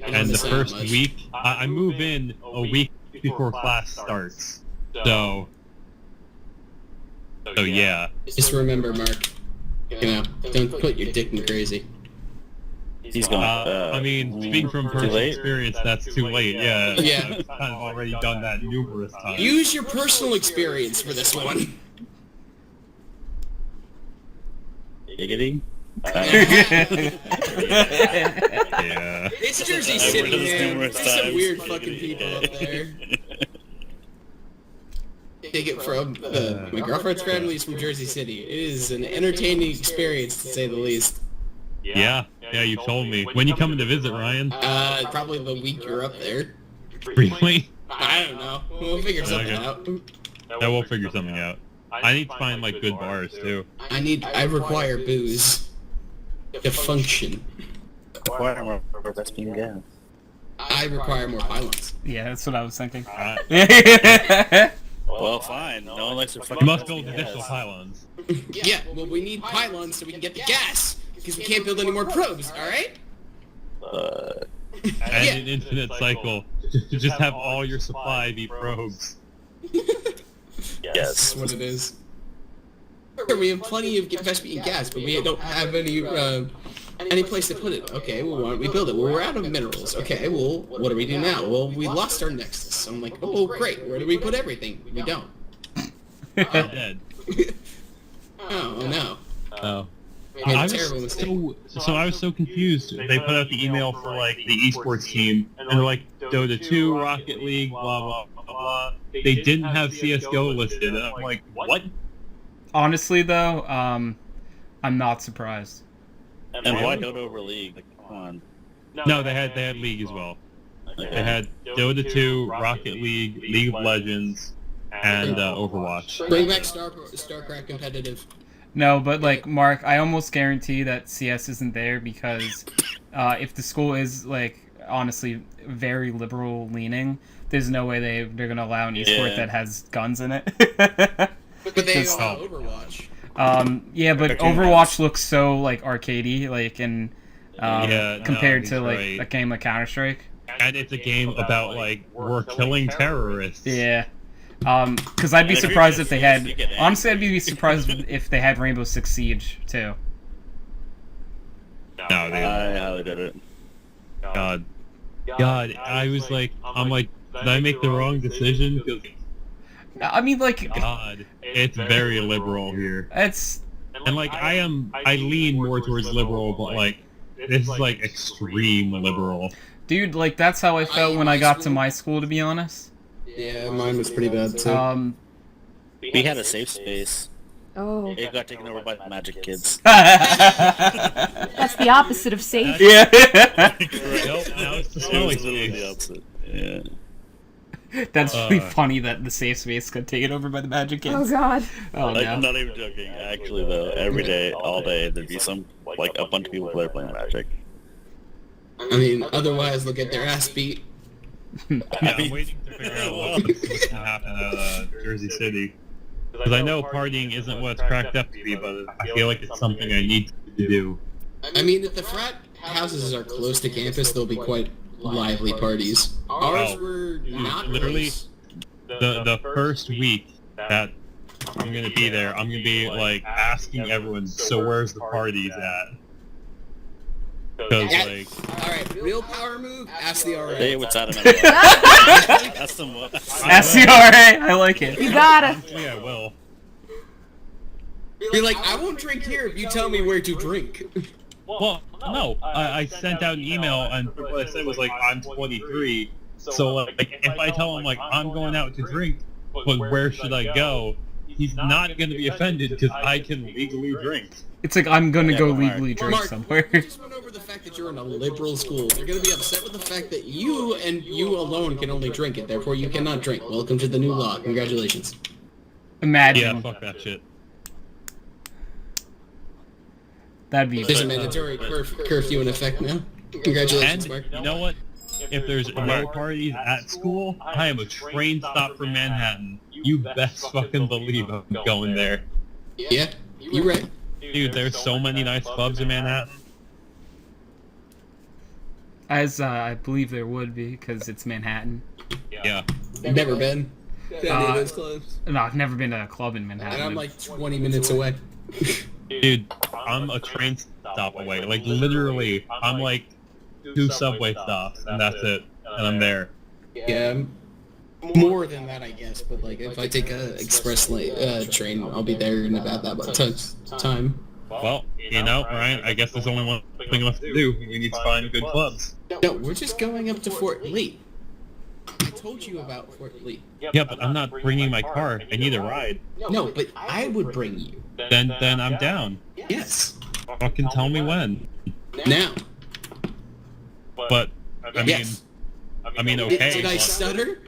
And the first week, I move in a week before class starts. So yeah. Just remember, Mark. You know, don't put your dick in crazy. He's going. I mean, speaking from too personal late? experience, that's too late. Yeah. Yeah. I've kind of already done that numerous times. Use your personal experience for this one. Giggity. Yeah. It's Jersey I've City, heard this man. numerous There's some times. weird fucking people up there. Take it from my girlfriend's family is from Jersey City. It is an entertaining experience to say the least. Yeah. Yeah, you told me. When you coming to visit, Ryan? Probably the week you're up there. Really? I don't know. We'll figure something Okay. out. Yeah, we'll figure something out. I need to find like good bars too. I require booze to function. That's being gas. I require more pylons. Yeah, that's what I was thinking. Well, fine. No one likes to You fucking. must build additional pylons. Yeah, well, we need pylons so we can get the gas. Because we can't build any more probes, alright? And an infinite cycle. To just have all your supply be probes. That's Yes. what it is. Sure, we have plenty of Vespian gas, but we don't have any place to put it. Okay, well, why don't we build it? Well, we're out of minerals. Okay, well, what do we do now? Well, we lost our nexus. I'm like, oh, great. Where do we put everything? We don't. Dead. Oh, no. Oh. We made I a terrible was mistake. so I was so confused. They put out the email for like the esports team, and they're like Dota 2, Rocket League, blah blah blah blah. They didn't have CS:GO listed, and I'm like, what? Honestly, though, I'm not surprised. And why Dota over League? Like, come on. No, they had League as well. They Okay. had Dota 2, Rocket League, League of Legends, and Overwatch. Bring back StarCraft competitive. No, but like Mark, I almost guarantee that CS isn't there because if the school is like honestly very liberal leaning, there's no way they're gonna allow an esport Yeah. that has guns in it. But they Just- allow Overwatch. Yeah, but Cartoon Overwatch looks so like arcadey, like in Yeah, no, compared he's to like right. a game like Counter-Strike. And it's a game about like we're killing terrorists. Yeah. Because I'd be And if you're surprised just if they CS, had. you get Honestly, I'd angry. be surprised if they had Rainbow Six Siege too. No, they I highly did it. God, I was like, I'm like, did I make the wrong decision? 'Cause, I mean, like, God, it's very liberal here. it's And like I lean more towards liberal, but like this is like extreme liberal. dude, like that's how I felt when I got to my school, to be honest. Yeah, mine was pretty bad, too. We had a safe space. Oh, It got taken over by the Magic Kids. that's the opposite of safe. Yeah. Nope, now it's the It smelling was literally the space. opposite. Yeah. That's really funny that the safe space got taken over by the Magic Kids. Oh God. Oh Like, no. I'm not even joking. Actually, though, every day, all day, there'd be like a bunch of people there playing Magic. I mean, otherwise they'll get their ass beat. Yeah, I'm waiting to figure out what's gonna happen at Jersey City. Because I know partying isn't what it's cracked up to be, but I feel like it's something I need to do. I mean, if the frat houses are close to campus, there'll be quite lively parties. Ours were not literally close. the first week that I'm gonna be there, I'm gonna be like asking everyone, so where's the parties at? Because like, Alright, real power move, ask the RA. Hey, what's that about? That's some what? SCRA, I like it. You gotta. yeah, well, Be like, I won't drink here if you tell me where to drink. well, no, I sent out an email and what I said was like, I'm 23, so like if I tell him like I'm going out to drink, but where should I go? He's not gonna be offended because I can legally drink. It's like I'm gonna go Mark. legally drink Mark, somewhere. we just went over the fact that you're in a liberal school. You're gonna be upset with the fact that you and you alone can only drink it, therefore you cannot drink. Welcome to the new law. Congratulations. Imagine. Yeah, fuck that shit. That'd be. There's a mandatory curfew in effect now. Congratulations, And Mark. you know what? If there's no parties at school, I am a train stop from Manhattan. You best fucking believe I'm going there. Yeah, you right. Dude, there's so many nice clubs in Manhattan. As I believe there would be, because it's Manhattan. Yeah. Never been. Any of those clubs. No, I've never been to a club in Manhattan. And I'm like 20 minutes away. Dude, I'm a train stop away. Like, literally, I'm like 2 subway stops, and that's it. And I'm there. Yeah, more than that, I guess. But like, if I take a express train, I'll be there in about that much time. Well, you know, Ryan, I guess there's only one thing left to do. We need to find good clubs. No, we're just going up to Fort Lee. I told you about Fort Lee. Yeah, but I'm not bringing my car. I need a ride. No, but I would bring you. Then I'm down. Yes. Fucking tell me when. Now. But, Yes. I mean, okay. Did I stutter?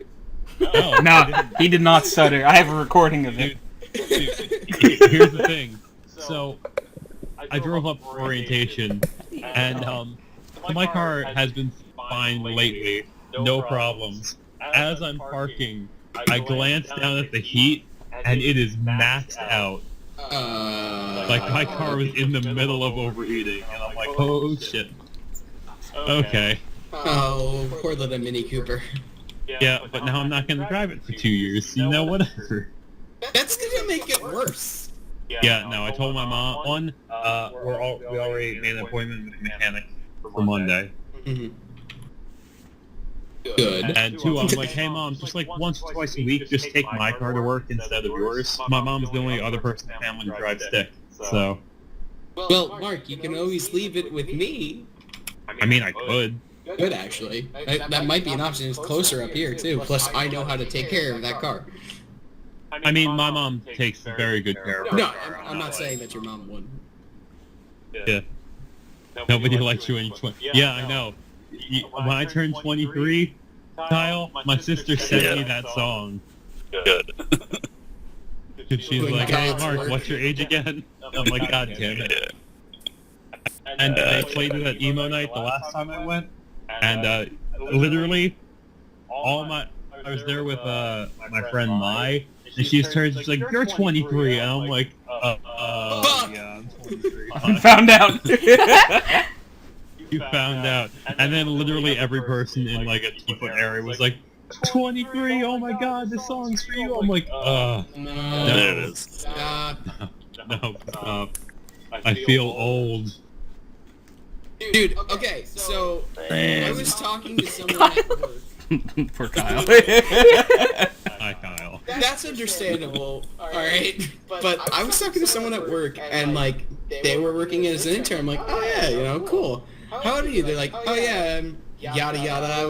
No, No, he did not stutter. I have a recording of it. Dude, here's the thing. So, I drove up for orientation, and my car has been fine lately, no problems. As I'm parking, I glance down at the heat, and it is maxed out. Like, my car was in the middle of overheating, and I'm like, oh shit. Okay. Oh, poor little Mini Cooper. Yeah, but now I'm not gonna drive it for 2 years, you know, whatever. That's gonna make it worse. Yeah, no, I told my mom, one, we already made an appointment with a mechanic for Monday. Mm-hmm. Good. And 2, I'm like, hey mom, just like once or twice a week, just take my car to work instead of yours. My mom's the only other person in the family who drives stick, so. Well, Mark, you can always leave it with me. I mean, I could. Good, actually. That might be an option. It's closer up here, too. Plus, I know how to take care of that car. I mean, my mom takes very good care of her. No, I'm not saying that your mom wouldn't. Yeah. Nobody likes you when you're 20. Yeah, I know. When I turned 23, Kyle, my sister sent me that song. Good. She's like, hey Mark, what's your age again? I'm like, god damn it. And they played it at emo night the last time I went, and literally, I was there with my friend Mai, and she's like, you're 23, and I'm like, yeah, I'm 23. Found out. You found out, and then literally every person in like a 2-foot area was like, 23, oh my god, this song's for you. I'm like, No. There it is. Stop. no, stop. I feel old. Dude, okay, so I was talking to someone at work. Poor Kyle. Hi, Kyle. That's understandable, alright? But I was talking to someone at work, and, like, they were working as an intern. I'm like, oh yeah, you know, cool. How old are you? They're like, oh yeah, yada yada.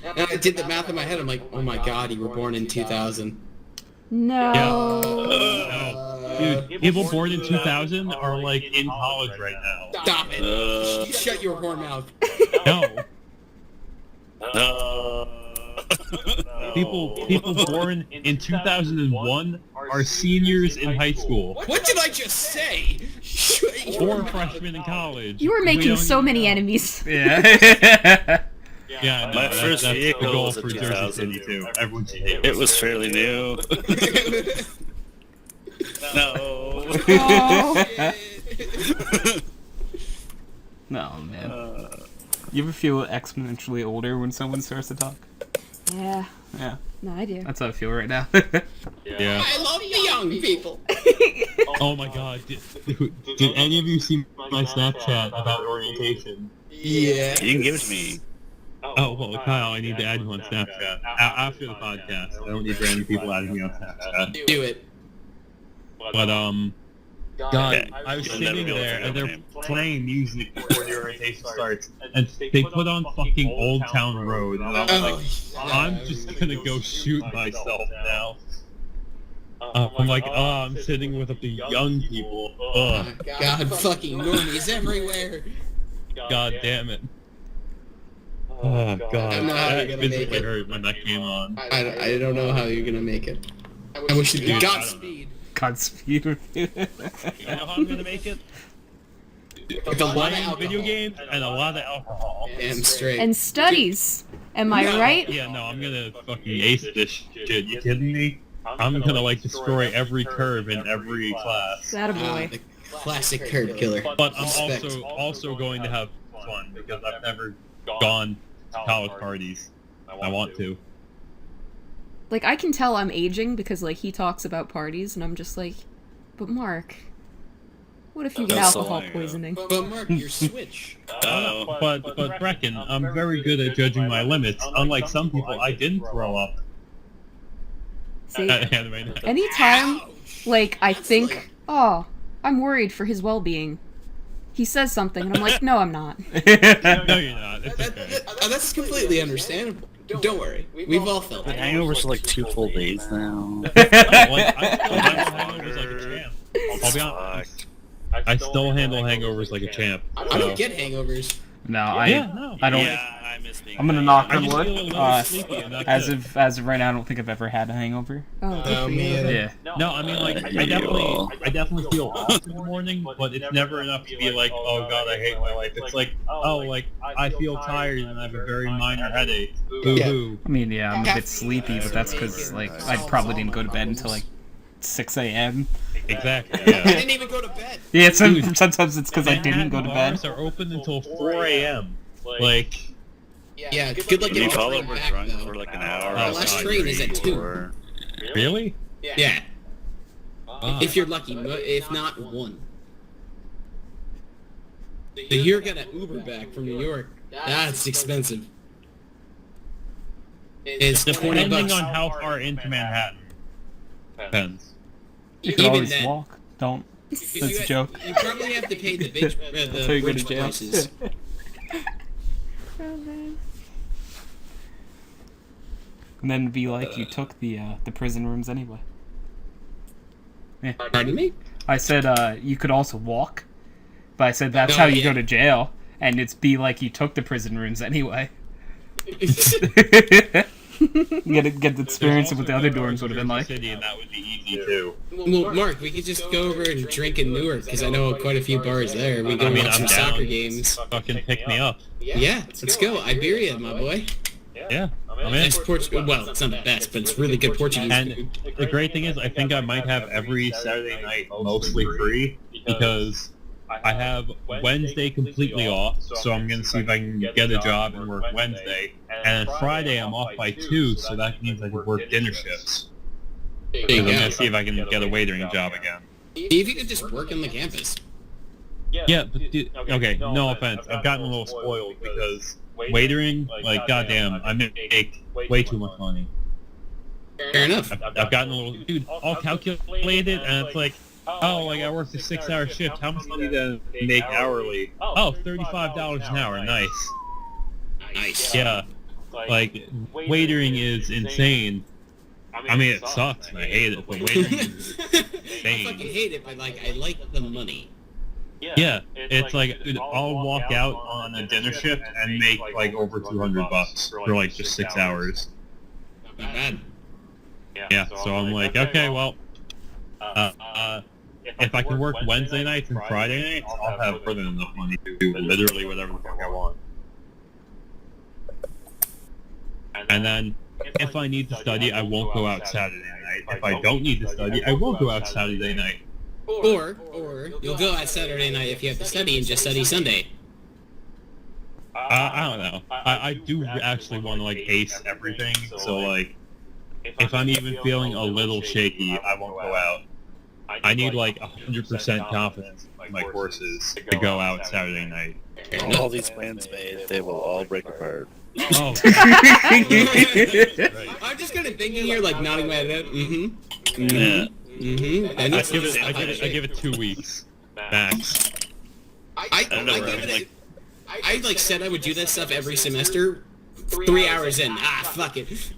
And I did the math in my head. I'm like, oh my god, you were born in 2000. No. No. Dude, people born in 2000 are like in college right now. Stop it. Shut your whore mouth. No. No. People born in 2001 are seniors in high school. What did I just say? Shut your Or mouth. freshmen in college. You were We making don't so even many know. enemies. Yeah. Yeah, no, My first that's the vehicle goal was a for Jersey 2000. City too. Everyone should hate It was fairly new. No. Oh. No, man. You ever feel exponentially older when someone starts to talk? Yeah. Yeah. No, I do. That's how I feel right now. Yeah. I love the young people. Oh my god. Did any of you see my Snapchat about orientation? Yeah. You can give it to me. Oh, well, Kyle, I need to add you on Snapchat. After the podcast. I don't need random people adding me on Snapchat. Do it. But, God, Okay. I was You'll never sitting be able to there, figure and out they're my name. playing music before the orientation starts, and they put on fucking Old Town Road, and I'm like, I'm just gonna go shoot myself now. I'm like, I'm sitting with the young people. God, fucking normies everywhere. God damn it. Oh, I don't God. know how you're That gonna make physically it. hurt when that came on. I don't know how you're gonna make it. I wish you Dude, Godspeed. Godspeed. You know how I'm gonna make it? With a lot of Playing alcohol. video games and a lot of alcohol. Damn straight. And studies. Am I right? Yeah, no, I'm gonna fucking ace this shit. You kidding me? I'm gonna, like, destroy every curve in every class. Attaboy. The classic curb killer. But I'm Respect. also going to have fun, because I've never gone to college parties. I want to. Like, I can tell I'm aging because, like, he talks about parties, and I'm just like, but Mark, what if you get That's so alcohol long ago. poisoning? But Mark, your Switch. But Brecken, I'm very good at judging my limits. Unlike some people, I didn't throw up See, at Anime Night. anytime, like, I think, oh, I'm worried for his well-being, he says something, and I'm like, no, I'm not. No, you're not. It's okay. That's completely understandable. Don't worry. We've all felt The it. hangovers are like 2 full days now. Like, I still handle hangovers like a champ. I'll be honest. I still handle hangovers like a champ. I don't get hangovers. No, no. I don't. Yeah, I miss being I'm gonna hangry. knock I on just wood. feel a little sleepy, and that's it. As of right now, I don't think I've ever had a hangover. Oh, Oh man. Yeah. No, I mean, like, I definitely feel off in the morning, but it's never enough to be like, oh god, I hate my life. It's like, oh, like, I feel tired and I have a very minor headache. Boo-hoo. I mean, yeah, I'm a bit sleepy, but that's because, like, I probably didn't go to bed until, like, 6 a.m. Exactly, I yeah. didn't even go to bed. Yeah, sometimes it's because I didn't go to bed. Bars are open until 4 a.m. Like, Yeah, good luck We getting call the it train we're back, drunk though. for like an hour. The last or train is at 2. 3, really? Yeah, Ah. if you're lucky. If not, 1. So you're gonna Uber back from New York. That's expensive. It's Depending $20. on how far into Manhattan. Depends. You can Even always then. walk. Don't. You- That's a joke. You probably have to pay the bitch, That's how you the go to bridge jail. prices. And then it'd be like you took the prison rooms anyway. Pardon me? I said you could also walk, but I said that's Oh, how you yeah. go to jail, and it's be like you took the prison rooms anyway. Get the experience of what the other dorms would have been like. City, and that would be easy too. Well, Mark, we could just go over and drink in Newark because I know quite a few bars there. We I can mean, watch I'm some soccer down. games. Fucking pick me up. Yeah, let's go. Iberia, my boy. Yeah, I'm in. Best Portuguese. Well, it's not the best, but it's really good Portuguese And food. the great thing is, I think I might have every Saturday night mostly free because I have Wednesday completely off, so I'm gonna see if I can get a job and work Wednesday. And then Friday I'm off by 2, so that means I can work dinner shifts. There So you I'm go. gonna see if I can get a waitering job again. See if you could just work on the campus. Yeah, but okay, no offense. I've gotten a little spoiled because waitering, like, goddamn, I make way too much money. Fair enough. I've gotten a little, dude, all calculated, and it's like, oh, like I worked a 6-hour shift. How much money do I make hourly? Oh, $35 an hour. Nice. Nice. Yeah, like waitering is insane. I mean, it sucks and I hate it, but waitering is I insane. fucking hate it, but like, I like the money. Yeah, it's like, dude, I'll walk out on a dinner shift and make like over $200 for like just 6 hours. Not bad. Yeah, so I'm like, okay, well, if I can work Wednesday nights and Friday nights, I'll have more than enough money to do literally whatever the fuck I want. And then, if I need to study, I won't go out Saturday night. If I don't need to study, I won't go out Saturday night. Or you'll go out Saturday night if you have to study and just study Sunday. I don't know. I do actually want to, like, ace everything, so, like, if I'm even feeling a little shaky, I won't go out. I need, like, 100% confidence in my courses to go out Saturday night. All these plans made, they will all break apart. Oh. I'm just kind of thinking here, like, nodding my head. Mm-hmm. Yeah. Mm-hmm. And I give it 2 weeks max. I like said I would do that stuff every semester. 3 hours in, fuck it.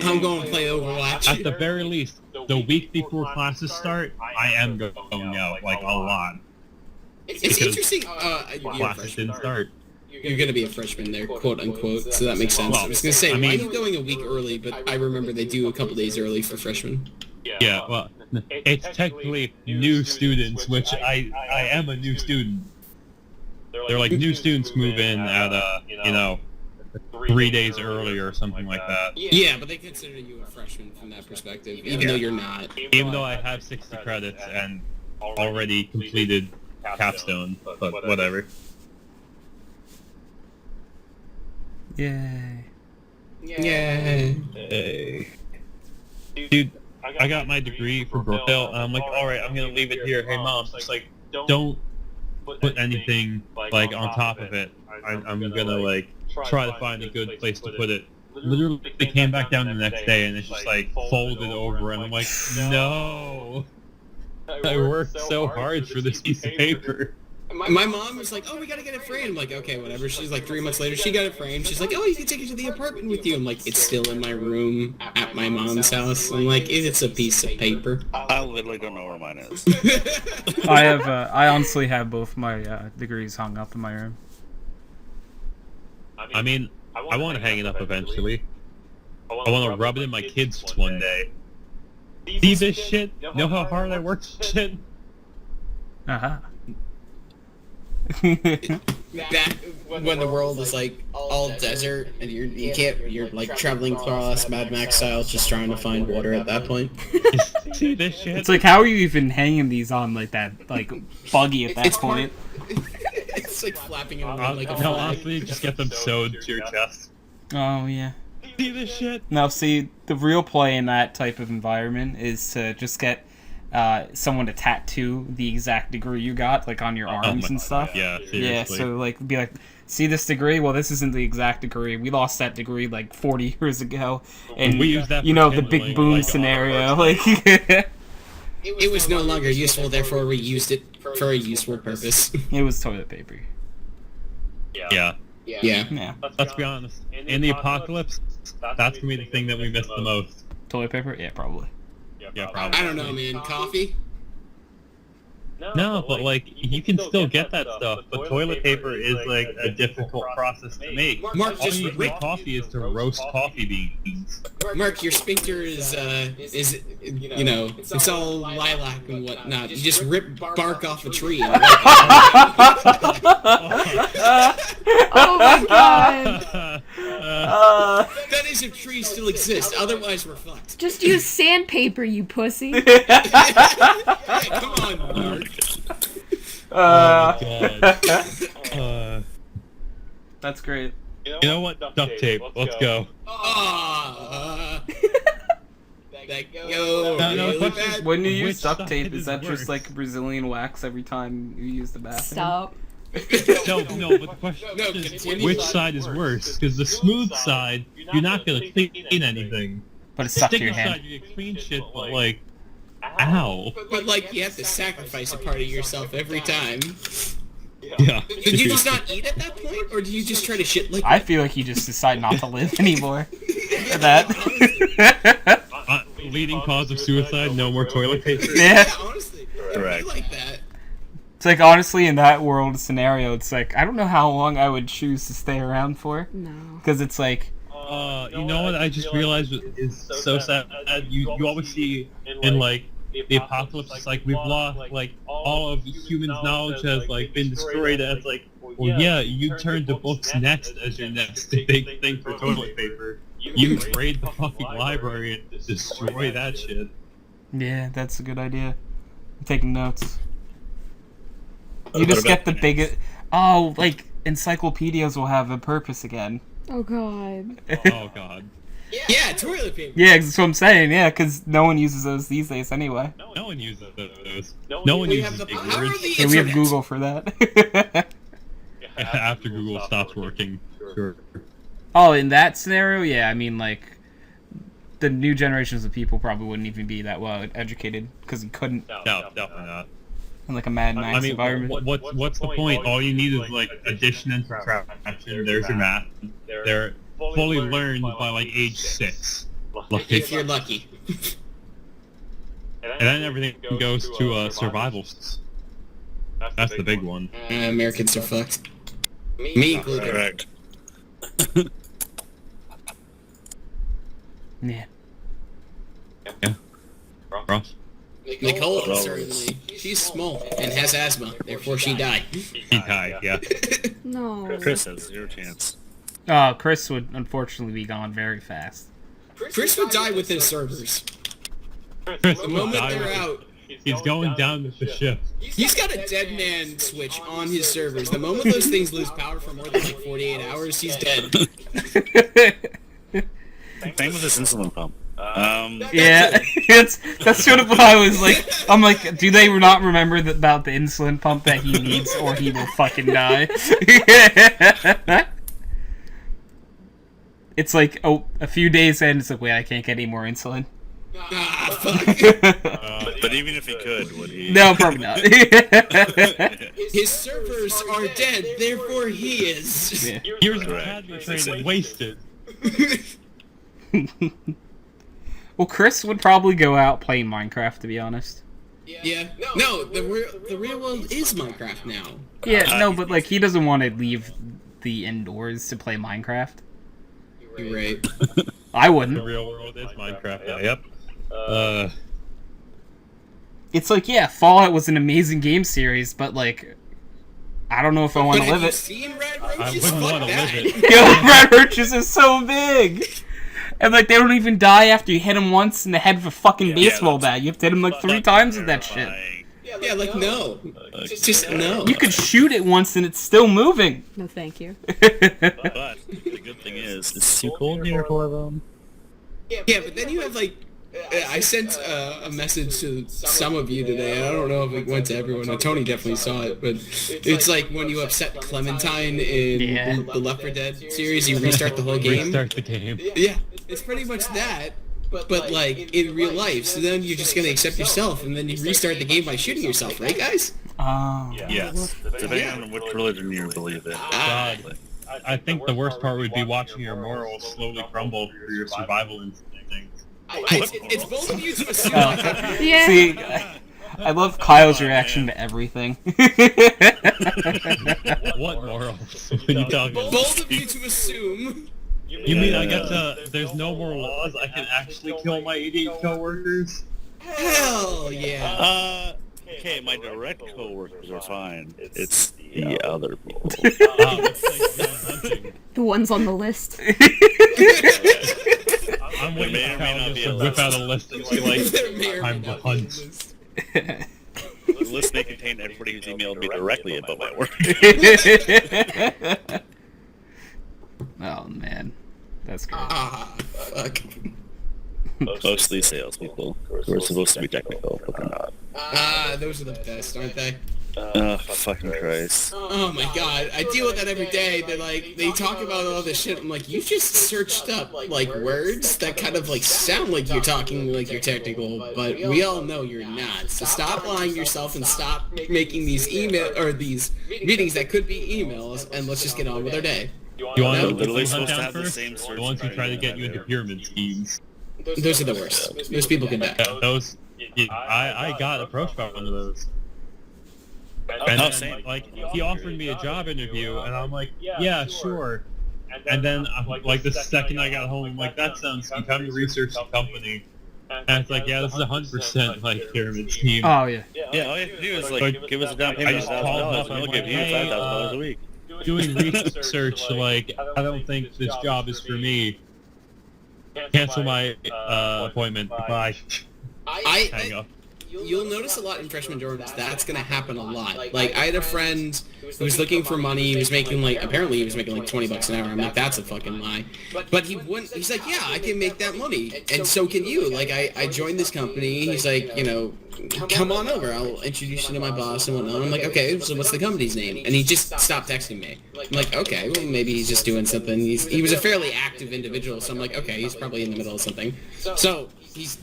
I'm going to play Overwatch. At the very least, the week before classes start, I am going out, like, a lot. It's interesting. Classes didn't start. You're gonna be a freshman there, quote unquote, so that makes sense. Well, I was gonna say, I mean, why are you going a week early? But I remember they do a couple days early for freshmen. Yeah, well, it's technically new students, which I am a new student. They're like new students move in at, 3 days early or something like that. Yeah, but they consider you a freshman from that perspective, even though you're not. Even though I have 60 credits and already completed capstone, but whatever. Yay. Yeah. Hey. Dude, I got my degree from Brookdale, and I'm like, alright, I'm gonna leave it here. Hey mom, just like, don't put anything, like, on top of it. I'm gonna, like, try to find a good place to put it. Literally, they came back down the next day, and it's just, like, folded over, and I'm like, no! I worked so hard for this piece of paper. My mom was like, oh, we gotta get it framed. I'm like, okay, whatever. She's like, 3 months later, she got it framed. She's like, oh, you can take it to the apartment with you. I'm like, it's still in my room at my mom's house. I'm like, it's a piece of paper. I literally don't know where mine is. I honestly have both my degrees hung up in my room. I mean, I want to hang it up eventually. I want to rub it in my kids one day. See this shit? Know how hard I worked for shit? Uh-huh. Back when the world is like all desert and you're like traveling across Mad Max style, just trying to find water at that point. See this shit? It's like, how are you even hanging these on like that, like, buggy at that point? It's like flapping it on like a no, flag. honestly, just get them sewed to your chest. Oh, yeah. See this shit? Now, see, the real play in that type of environment is to just get someone to tattoo the exact degree you got, like, on your arms and stuff. Yeah, seriously. Yeah, so, like, be like, see this degree? Well, this isn't the exact degree. We lost that degree, like, 40 years ago. And, we used that you for know, the kindling, big boom like, scenario. Like, It was no longer useful, therefore we used it for a useful purpose. it was toilet paper. Yeah. Yeah. Let's be honest. In the apocalypse, that's gonna be the thing that we miss the most. Toilet paper? Yeah, probably. Yeah, probably. I don't know, man. Coffee? No, but, like, you can still get that stuff, but toilet paper is, like, a difficult process to make. Mark, All just you need to make coffee is to roast coffee beans. Mark, your sphincter is you know, it's all lilac and whatnot. You just rip bark off a tree. And Oh my god! that is if trees still exist. Otherwise, we're fucked. Just use sandpaper, you pussy. Hey, come on, Mark. Oh my god. That's great. You know what? Duct tape. Let's go. That go No, really question is, bad. When you use Which duct side tape, is is that worse? just like Brazilian wax every time you use the bathroom? Stop. No, but the question No, is, continue. which side is worse? Because the smooth side, you're not gonna clean anything. But it's The stuck to sticky your hand. side, you can clean shit, but, like, ow. But like, you have to sacrifice a part of yourself every time. Yeah. Did you just not eat at that point, or do you just try to shit like? I feel like you just decide not to live anymore. That. Leading cause of suicide, no more toilet paper. Yeah. Honestly, Correct. I like that. It's like, honestly, in that world scenario, it's like, I don't know how long I would choose to stay around for. No. Because it's like, You know what I just realized is so sad? You always see in, like, the apocalypse, it's like, we've lost, like, all of humans' knowledge has, like, been destroyed as, like, well, yeah, you turn to books next as your next big thing for toilet paper. You raid the fucking library and destroy that shit. Yeah, that's a good idea. I'm taking notes. You just get the biggest... Oh, like, encyclopedias will have a purpose again. Oh god. Oh god. Yeah, toilet paper. Yeah, that's what I'm saying, yeah, because no one uses those these days anyway. No one uses those. No one We uses have the power ignorance. of the Yeah, we have internet. Google for that. After Google stops working. Sure. Oh, in that scenario, yeah, I mean, like, the new generations of people probably wouldn't even be that well educated, because you couldn't No, definitely not. in, like, a Mad Max I mean, environment. what's the point? All you need is, like, addition and subtraction. There's your math. They're fully learned by, like, age 6. Like, If you're lucky. and then everything goes to survival. That's the big one. Americans are fucked. Me included. Correct. Yeah. Ross? Nicole, Ross. certainly. She's small and has asthma, therefore she died. He died, yeah. No. Chris has 0 chance. Chris would unfortunately be gone very fast. Chris would die with his servers. Chris The would moment die they're with- out, He's going down with the ship. he's got a dead man switch on his servers. The moment those things lose power for more than like 48 hours, he's dead. Same with this insulin pump. Yeah, that's sort of what I was like. I'm like, do they not remember about the insulin pump that he needs, or he will fucking die? It's like, oh, a few days in, it's like, wait, I can't get any more insulin. Ah, fuck. But even if he could, would he? No, probably not. His servers are dead, therefore he is. Yeah. Here's a Correct. Academy train wasted. Well, Chris would probably go out playing Minecraft, to be honest. Yeah. No, the real world is Minecraft now. Yeah, no, but like, he doesn't want to leave the indoors to play Minecraft. You're right. I The wouldn't. real world is Minecraft now, yep. It's like, yeah, Fallout was an amazing game series, but like, I don't know if I want But to have live you it. seen Red I Roaches? wouldn't Fuck want to that. live it. Yo, red roaches is so big! And like, they don't even die after you hit them once in the head with a fucking baseball bat. You have to hit them like 3 times with that shit. Yeah, like no. Just no. You could shoot it once and it's still moving. No, thank you. But the good thing is, it's too cold here for them. Yeah, but then you have like, I sent a message to some of you today. And I don't know if it went to everyone. Tony definitely saw it, but it's like when you upset Clementine in Yeah. the Left 4 Dead series, you restart the whole game. Restart the game. Yeah, it's pretty much that. But like in real life, so then you're just gonna accept yourself, and then you restart the game by shooting yourself, right, guys? Oh. Yes, depending on which religion you believe in. God. I think the worst part would be watching your morals slowly crumble through your survival instincts. It's both of you to assume. Yeah. See, I love Kyle's reaction to everything. What morals? What are you talking about? Both of you to assume. You mean I get to, there's no more laws, I can actually kill my idiot coworkers? Hell yeah. Okay, my direct coworkers are fine. It's the other people. Hunting. The ones on the list. I'm waiting may or for may Kyle not just be to a whip list. out a list and be like, There may or may time to not be a hunt. list. The list may contain everybody who's emailed me directly about my work. Oh man, that's great. Ah, fuck. Mostly salespeople who are supposed to be technical, but they're not. Ah, those are the best, aren't they? Oh, fucking Christ. Oh my god, I deal with that every day. They're like, they talk about all this shit. I'm like, you just searched up like words that kind of like sound like you're talking like you're technical, but we all know you're not. So stop lying yourself and stop making these email or these meetings that could be emails, and let's just get on with our day. You want to They're know literally the hunt supposed to down have the first? same search The ones who try to environment get you into there. pyramid schemes. Those are the worst. Those people can die. Yeah, those, yeah, I got approached by one of those. And Oh, then, same. like, he offered me a job interview, and I'm like, yeah, sure. And then, like, the second I got home, I'm like, that sounds, you time to research the company. And it's like, yeah, this is 100% like pyramid scheme. Oh yeah. Yeah, all you have to do is like give us a down payment I of just called $1,000 up and and we'll I'm give like, you hey, $5,000 a week. doing research, like, I don't think this job is for me. Cancel my appointment. Bye. Hang up. You'll notice a lot in freshman dorms, that's gonna happen a lot. Like, I had a friend who was looking for money, he was making like, apparently he was making like $20 an hour. I'm like, that's a fucking lie. But he wouldn't, he's like, yeah, I can make that money, and so can you. Like, I joined this company, he's like, you know, come on over, I'll introduce you to my boss and whatnot. I'm like, okay, so what's the company's name? And he just stopped texting me. I'm like, okay, well, maybe he's just doing something. He was a fairly active individual, so I'm like, okay, he's probably in the middle of something. So, he's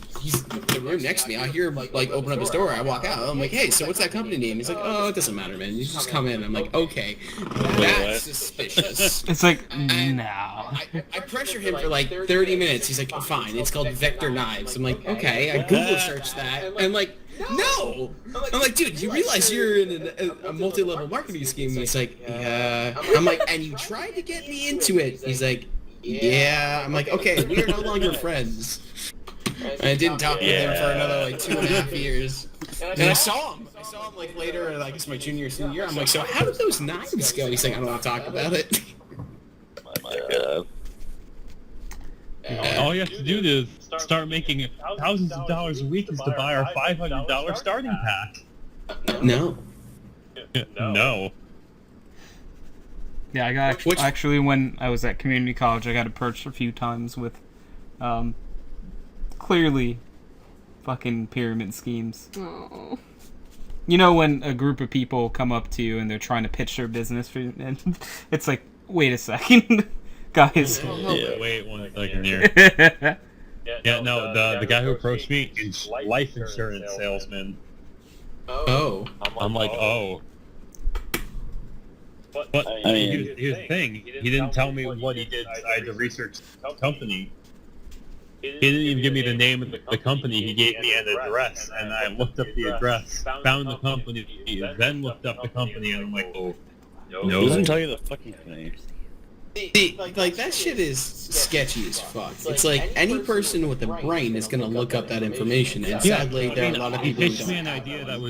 the room next to me. I hear him like open up his door. I walk out. I'm like, hey, so what's that company name? He's like, oh, it doesn't matter, man. You just come in. I'm like, okay, that's suspicious. It's like, And no. I pressure him for like 30 minutes. He's like, fine. It's called Vector Knives. I'm like, okay. I Google searched that. I'm like, no. I'm like, dude, you realize you're in a multi-level marketing scheme? He's like, yeah. I'm like, and you tried to get me into it. He's like, yeah. I'm like, okay, we are no longer friends. And I didn't talk with him for another like 2.5 years. And I saw him like later, I guess my junior or senior year. I'm like, so how did those knives go? He's like, I don't want to talk about it. Oh my god. All you have to do to start making thousands of dollars a week is to buy our $500 starting pack. No. No. Yeah, I got actually when I was at community college, I got approached a few times with, clearly, fucking pyramid schemes. Oh. You know when a group of people come up to you and they're trying to pitch their business for you, and it's like, wait a second, guys. Yeah, wait 1 second here. Yeah, no, the guy who approached me is life insurance salesman. Oh. I'm like, oh. But I mean, here's the thing. He didn't tell me what he did. I had to research the company. He didn't even give me the name of the company. He gave me an address, and I looked up the address, found the company, then looked up the company, and I'm like, oh, Who no. doesn't tell you the fucking thing? See, like, that shit is sketchy as fuck. It's like, any person with a brain is gonna look up that information, and sadly, there are a lot of He people who pitched me don't. an idea that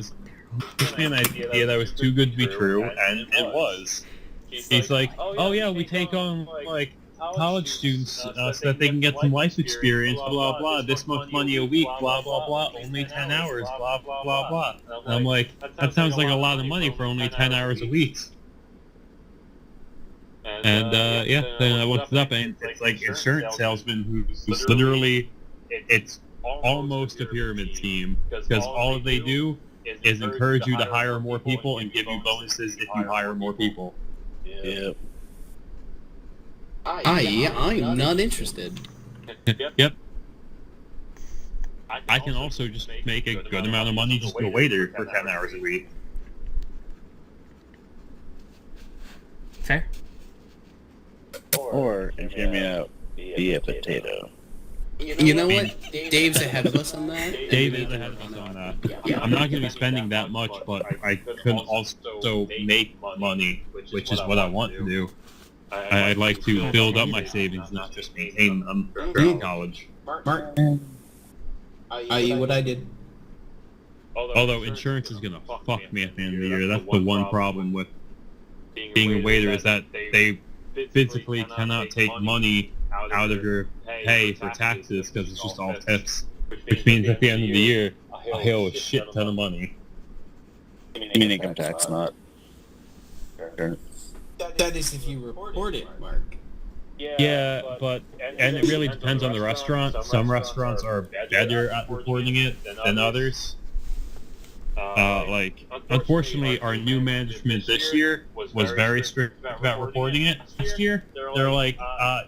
was too good to be true, and it was. He's like, oh yeah, we take on, like, college students so that they can get some life experience, blah blah, this much money a week, blah blah blah, only 10 hours, blah blah blah blah. And I'm like, that sounds like a lot of money for only 10 hours a week. And yeah, then I looked it up, and it's like insurance salesman who's literally, it's almost a pyramid scheme, because all they do is encourage you to hire more people and give you bonuses if you hire more people. Yeah. I'm not interested. Yep. I can also just make a good amount of money just to a waiter for 10 hours a week. Fair. Or, and hear me out, be a potato. You know what? Dave's ahead of us on that. Dave is ahead of us on that. I'm not going to be spending that much, but I could also make money, which is what I want to do. I'd like to build up my savings, not just maintain them during college. I.e. what I did. Although insurance is going to fuck me at the end of the year. That's the one problem with being a waiter, is that they physically cannot take money out of your pay for taxes because it's just all tips. Which means at the end of the year, I owe a shit ton of money. I mean income tax, not... That is if you report it, Mark. Yeah, but and it really depends on the restaurant. Some restaurants are better at reporting it than others. Like, unfortunately, our new management this year was very strict about reporting it. This year, they're like,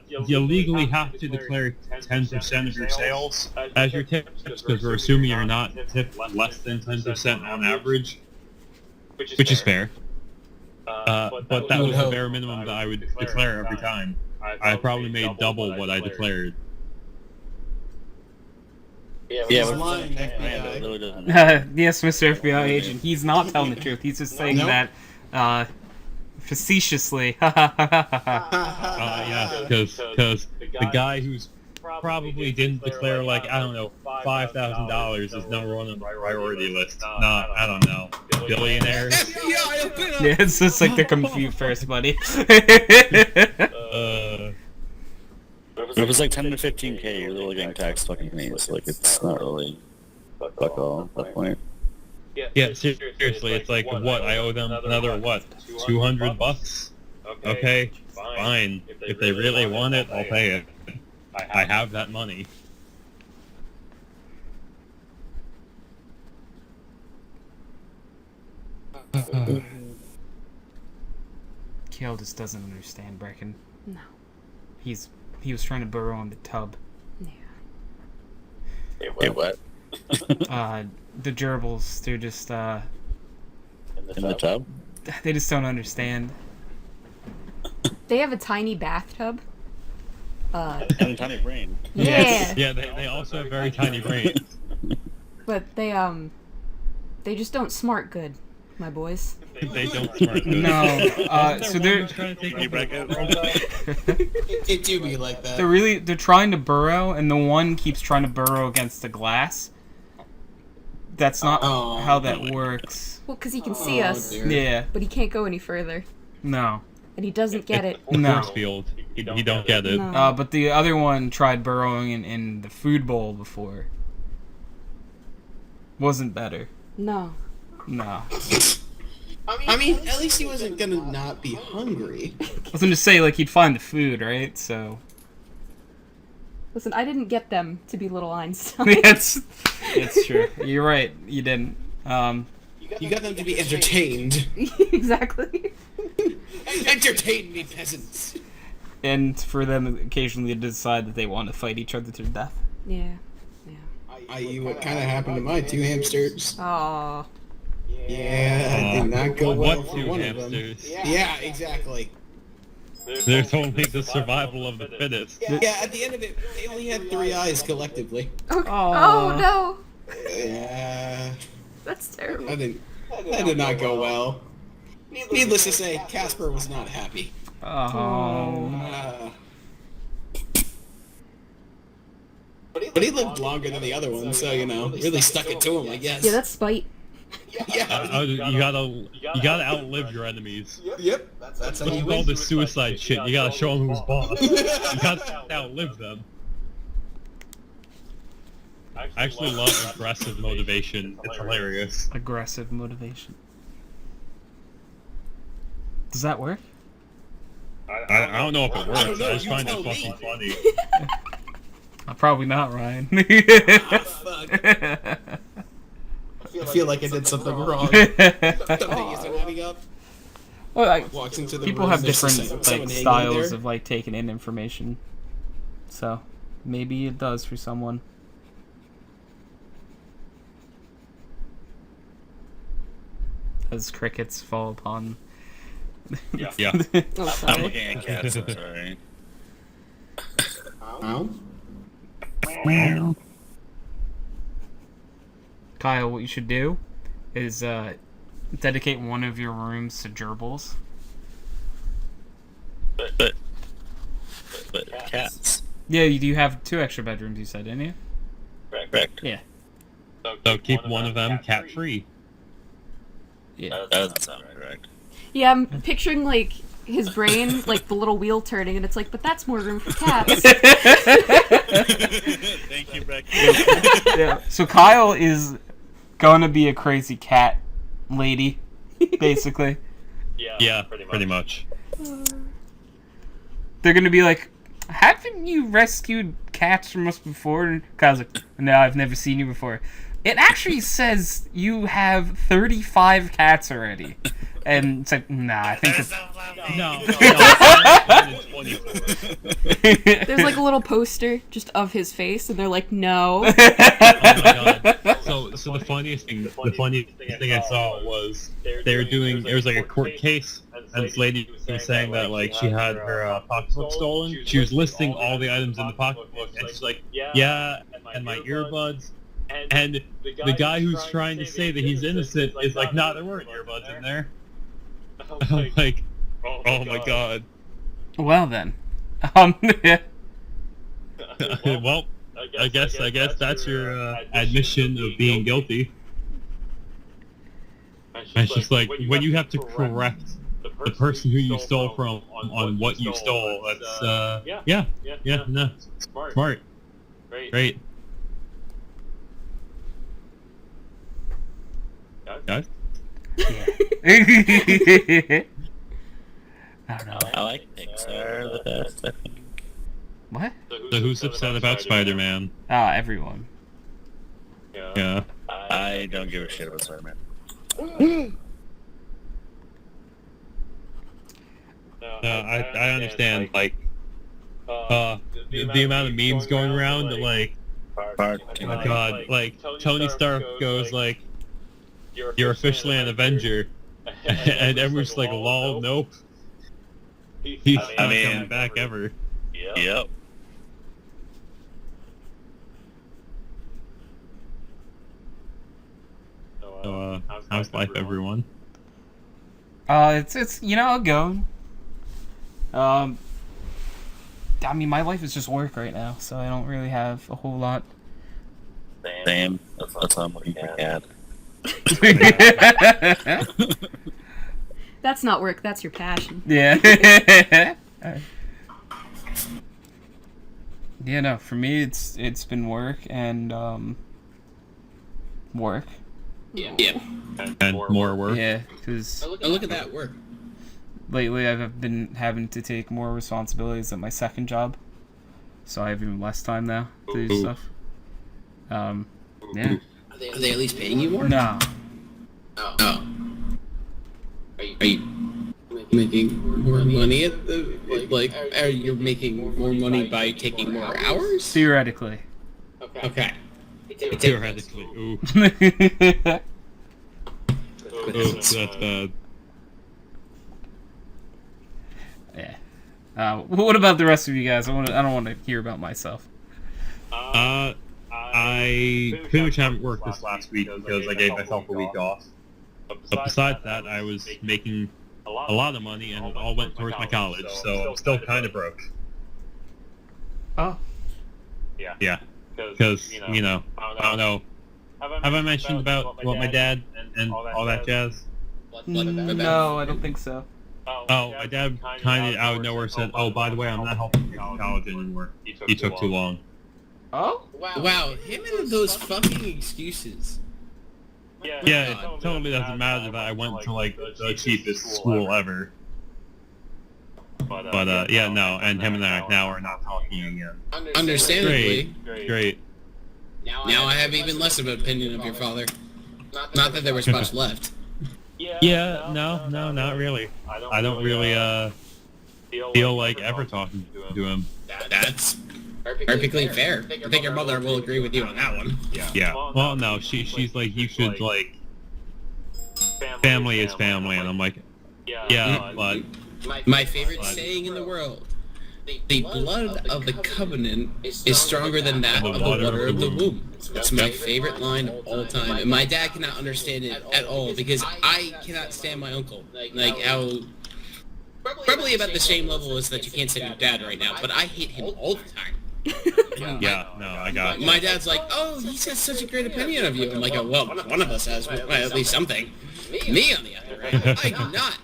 you legally have to declare 10% of your sales as your tips, because we're assuming you're not tipped less than 10% on average, which is fair. But that was the bare minimum that I would declare every time. I probably made double what I declared. Yeah, but lying, it really doesn't. Yes, Mr. FBI agent, he's not telling the truth. He's just saying that facetiously. Yeah, because the guy who's probably didn't declare, like, I don't know, $5,000 is number one on the priority list. Not, I don't know, billionaires. Yeah, it's just like the compute first, buddy. If it was like 10 to 15K, you're really getting taxed fucking pennies. Like, it's not really fuck all at that point. Yeah, seriously, it's like, what, I owe them another, what, $200? Okay, fine. If they really want it, I'll pay it. I have that money. Kale just doesn't understand Brecken. No. He was trying to burrow in the tub. Yeah. Wait, what? The gerbils, they're just, In the tub? they just don't understand. They have a tiny bathtub. And a tiny brain. Yeah. Yeah, they also have very tiny brains. But they just don't smart good, my boys. They don't smart good. No, so they're trying to take You over break the it? world. It do be like that. they're trying to burrow, and the one keeps trying to burrow against the glass. That's not how that works. Well, because he can see us, dear. Yeah, but he can't go any further. no. And he doesn't get it. No. Force field. You don't get it. No. But the other one tried burrowing in the food bowl before. Wasn't better. No. No. I mean, at least he wasn't gonna not be hungry. I was gonna say, like, he'd find the food, right? So. Listen, I didn't get them to be little Einstein. it's true. You're right. You didn't. You got them to be entertained. Exactly. Entertain me, peasants. And for them occasionally to decide that they want to fight each other to death. Yeah. I.e. what kind of happened to my two hamsters. Aww. Yeah, it did not go well What for two one of them. hamsters? Yeah, exactly. There's only the survival of the fittest. Yeah, at the end of it, they only had 3 eyes collectively. Okay. Aw. Oh no. Yeah, That's terrible. that did not go well. Needless to say, Casper was not happy. Oh. But he lived longer than the other one, so, you know, really stuck it to him, I guess. Yeah, that's spite. Yeah. You gotta outlive your enemies. Yep. That's how What's you with all win. this suicide shit? You gotta show them who's boss. You gotta outlive them. I actually love aggressive motivation. It's hilarious. Aggressive motivation. Does that work? I don't know if it works. don't know, I just you find it tell me. fucking funny. Probably not, Ryan. Fuck. I feel like I did something wrong. Something isn't adding up. Well, like, Walks into the people room, have there's just different someone like hanging styles there. of like taking in information. So maybe it does for someone. As crickets fall upon. Yeah. Oh, I'm sorry. looking at cats, I'm sorry. Ow. Kyle, what you should do is dedicate one of your rooms to gerbils. But cats. Yeah, you do have 2 extra bedrooms, you said, didn't you? Correct. Yeah. So keep one of them cat free. Yeah. That doesn't sound correct. Yeah, I'm picturing like his brain, like the little wheel turning, and it's like, but that's more room for cats. Thank you, Brecken. Yeah. So Kyle is gonna be a crazy cat lady, basically. Yeah, pretty much. They're gonna be like, haven't you rescued cats from us before? And Kyle's like, no, I've never seen you before. It actually says you have 35 cats already. And it's like, nah, I think it's... No. There's like a little poster just of his face, and they're like, no. Oh my god. So the funniest thing I saw was they were doing, there was like a court case, and this lady was saying that like she had her pocketbook stolen. She was listing all the items in the pocketbook, and she's like, yeah, and my earbuds. And the guy who's trying to say that he's innocent is like, nah, there weren't earbuds in there. I'm like, oh my god. Well then. Yeah. Well, I guess that's your admission of being guilty. And it's just like, when you have to correct the person who you stole from on what you stole, that's, yeah, no, smart. Great. Guys? I don't know. I like Pixar the best, I think. What? So who's upset about Spider-Man? Everyone. Yeah. I don't give a shit about Spider-Man. I understand, like, the amount of memes going around that, like, oh my god, like, Tony Stark goes, like, you're officially an Avenger, and everyone's like, lol, nope. He's not coming back ever. Yep. So, how's life, everyone? It's going. I mean, my life is just work right now, so I don't really have a whole lot. Same. That's how I'm looking at. That's not work, that's your passion. Yeah. Yeah, no, for me it's been work and work. Yeah. And more work? Yeah, because Look at that work. lately I've been having to take more responsibilities at my second job, so I have even less time now to do stuff. Yeah. Are they at least paying you more? No. Oh. Are you making more money at the, like, are you making more money by taking more hours? Theoretically. Okay. Theoretically. Ooh. Oops, that's bad. Yeah. What about the rest of you guys? I don't want to hear about myself. I pretty much haven't worked this last week because I gave myself a week off. But besides that, I was making a lot of money and it all went towards my college, so I'm still kind of broke. Oh. Yeah. Because, I don't know. Have I mentioned about what my dad and all that jazz? No, I don't think so. Oh, my dad kind of out of nowhere said, oh, by the way, I'm not helping you in college anymore. He took too long. Oh? Wow, him and those fucking excuses. Yeah, it totally doesn't matter that I went to, like, the cheapest school ever. But, yeah, no, and him and I now are not talking again. Understandably. Great. Now I have even less of an opinion of your father. Not that there was much left. Yeah, no, not really. I don't really, feel like ever talking to him. That's perfectly fair. I think your mother will agree with you on that one. Yeah. Well, no, she's like, you should, like, family is family, and I'm like, yeah, but... My favorite saying in the world. The blood of the covenant is stronger than that of the water of the womb. It's my favorite line of all time. And my dad cannot understand it at all because I cannot stand my uncle. Like how... Probably about the same level as that you can't stand your dad right now, but I hate him all the time. Yeah, no, I got it. My dad's like, oh, he's got such a great opinion of you. I'm like, oh, well, one of us has at least something. Me, on the other hand, I do not.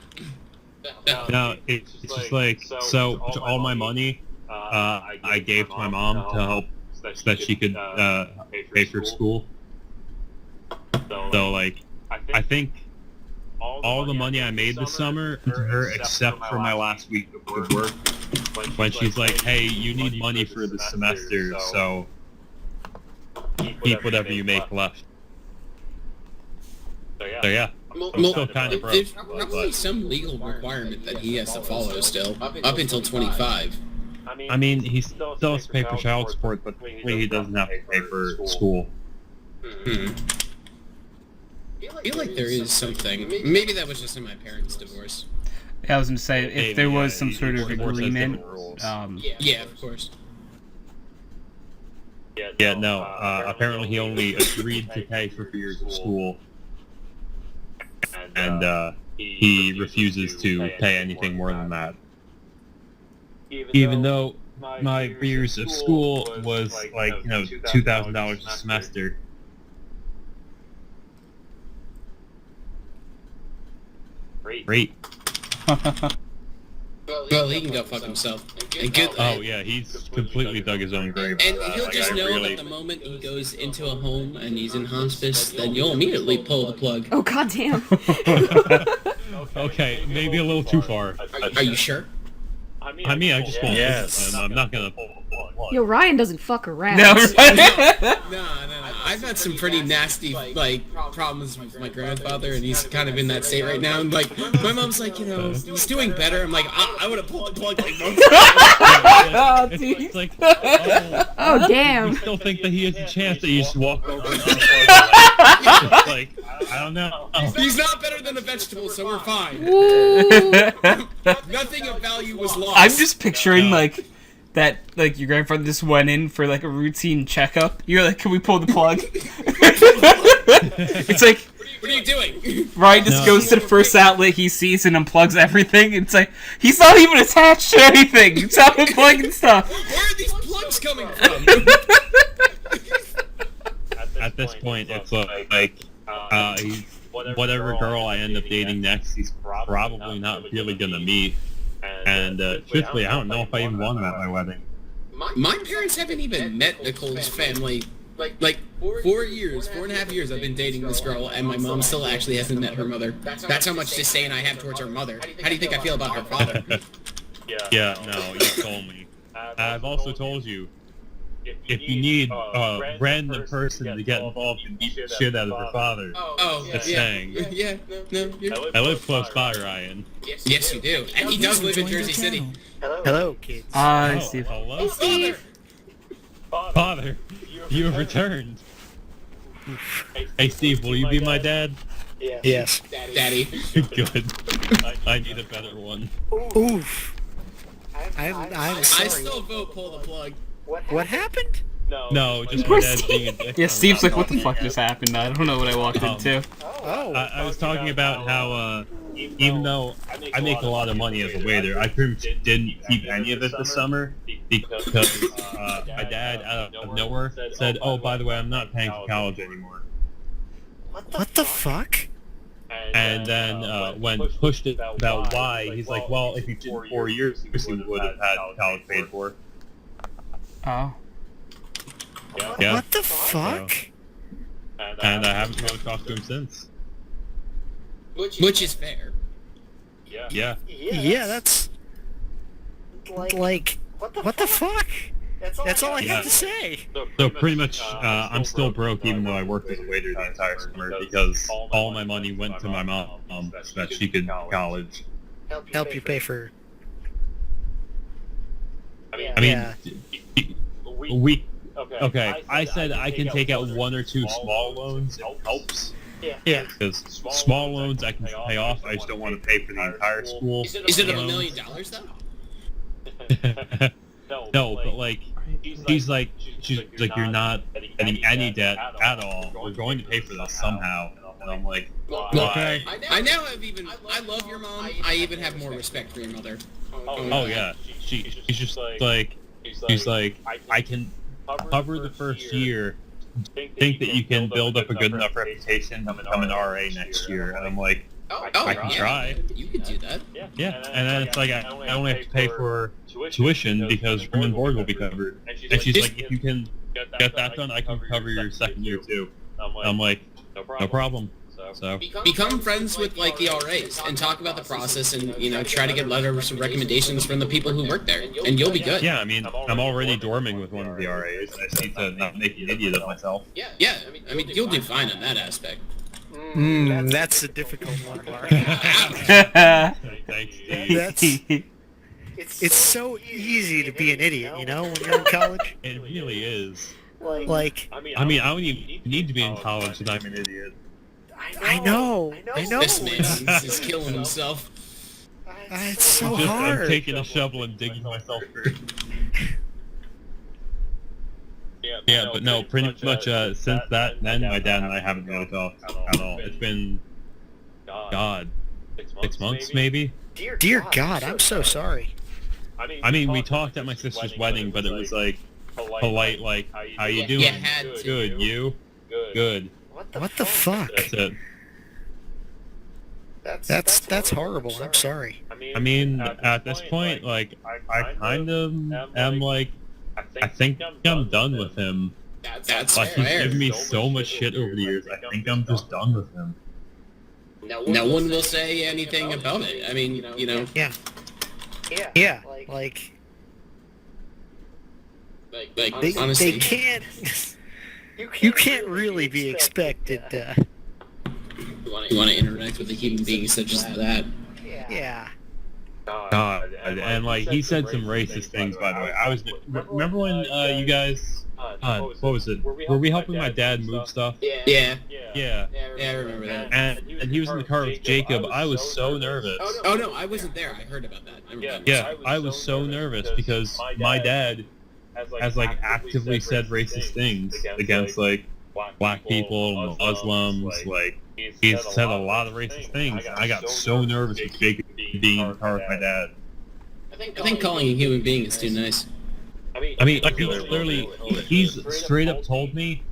No, it's just like, so all my money, I gave to my mom to help so that she could pay for school. So, like, I think all the money I made this summer to her, except for my last week of work, when she's like, hey, you need money for the semester, so keep whatever you make left. So, yeah. I'm still kind of broke. There's probably some legal requirement that he has to follow still, up until 25. I mean, he still has to pay for child support, but he doesn't have to pay for school. I feel like there is something. Maybe that was just in my parents' divorce. Yeah, I was gonna say, if there was some sort of divorce has agreement, different rules. Yeah, of course. Yeah, no, apparently he only agreed to pay for 4 years of school. And he refuses to pay anything more than that. Even though my years of school was like, $2,000 a semester. Great. Well, he can go fuck himself. And good. Oh yeah, he's completely dug his own grave. And he'll just know that the moment he goes into a home and he's in hospice, then you'll immediately pull the plug. Oh goddamn. Okay, maybe a little too far. Are you sure? I mean, I just won't Yes. visit them. I'm not gonna pull the plug. Yo, Ryan doesn't fuck around. No, No. I've had some pretty nasty, problems with my grandfather, and he's kind of in that state right now. And, my mom's like, he's doing better. I'm like, I would have pulled the plug like months ago. Oh, dude. It's like, Oh, damn. You still think that he has a chance that you just walk over and it's like, I don't know. He's not better than a vegetable, so we're fine. Ooh. Nothing of value was lost. I'm just picturing that your grandfather just went in for a routine checkup. You're like, can we pull the plug? It's like, What are you doing? Ryan just goes to the first outlet he sees and unplugs everything. It's like, he's not even attached to anything. It's not unplugging stuff. Where are these plugs coming from? At this point, it's he's whatever girl I end up dating next, he's probably not really gonna meet. And truthfully, I don't know if I even want him at my wedding. My parents haven't even met Nicole's family. 4.5 years I've been dating this girl, and my mom still actually hasn't met her mother. That's how much disdain I have towards her mother. How do you think I feel about her father? Yeah, no, you told me. I've also told you, if you need a random person to get involved and beat the shit out of her father, that's saying. Yeah, no, I live close by, Ryan. Yes, you do. And he does live in Jersey City. Hello, kids. Hi, Oh, Steve. hello? Steve. Father, you have returned. Hey, Steve, will you be my dad? Yes. Daddy. Good. I need a better one. Oof. I'm I sorry. still vote pull the plug. What happened? No, just my Where's dad being a dick. Yeah, Steve's like, what the fuck just happened? I don't know what I walked into. Oh. I was talking about how, even though I make a lot of money as a waiter, I pretty much didn't keep any of it this summer because my dad, out of nowhere, said, oh, by the way, I'm not paying for college anymore. What the fuck? And then when pushed about why, he's like, well, if you did 4 years, you would have had college paid for. Oh. Yeah. What the fuck? And I haven't really talked to him since. Which is fair. Yeah. Yeah, that's like what the fuck? That's all I have to say. So pretty much, I'm still broke even though I worked as a waiter the entire summer because all my money went to my mom so that she could college. Help you pay for. I mean, Yeah. Okay, I said I can take out 1 or 2 small loans. It helps. Yeah. Because small loans I can pay off. I just don't want to pay for the entire school. Is it $1 million though? No, but she's like, you're not getting any debt at all. We're going to pay for this somehow. And I'm like, why? I now have I love your mom. I even have more respect for your mother. Oh yeah, she's just like, she's like, I can cover the first year. Think that you can build up a good enough reputation to become an RA next year, and I'm like, I can try. You could do that. Yeah, and then it's like I only have to pay for tuition because room and board will be covered. And she's like, if you can get that done, I can cover your second year too. I'm like, no problem. So Become friends with the RAs and talk about the process and try to get letters of recommendations from the people who work there, and you'll be good. yeah, I mean, I'm already dorming with one of the RAs. I just need to not make an idiot of myself. Yeah, I mean you'll do fine on that aspect. That's a difficult one, Mark. Thanks, Steve. That's. It's so easy to be an idiot, when you're in college. It really is. Like. I mean, I don't even need to be in college and I'm an idiot. I know. This man is killing himself. It's so I'm hard. taking a shovel and digging myself through. Yeah, but no, pretty much since then my dad and I haven't really talked at all. It's been, God, 6 months maybe? Dear God, I'm so sorry. I mean, we talked at my sister's wedding, but it was like, polite, like, how you doing? You had to. Good, you? Good. What the fuck? That's it. That's horrible. I'm sorry. I mean, at this point, like, I kind of am like, I think I'm done with him. That's Like, he's fair. given me so much shit over the years. I think I'm just done with him. No one will say anything about it. I mean, you know. Yeah, like Honestly. they can't. You can't really be expected. You want to interact with a human being such as that. Yeah. God, and like he said some racist things, by the way. Remember when you guys, what was it? Were we helping my dad move stuff? Yeah. Yeah. I remember that. And he was in the car with Jacob. I was so nervous. Oh no, I wasn't there. I heard about that. Yeah, I was so nervous because my dad has like actively said racist things against like black people, Muslims, like he's said a lot of racist things. And I got so nervous with Jacob being in the car with my dad. I think calling a human being is too nice. I mean, like, he's straight up told me,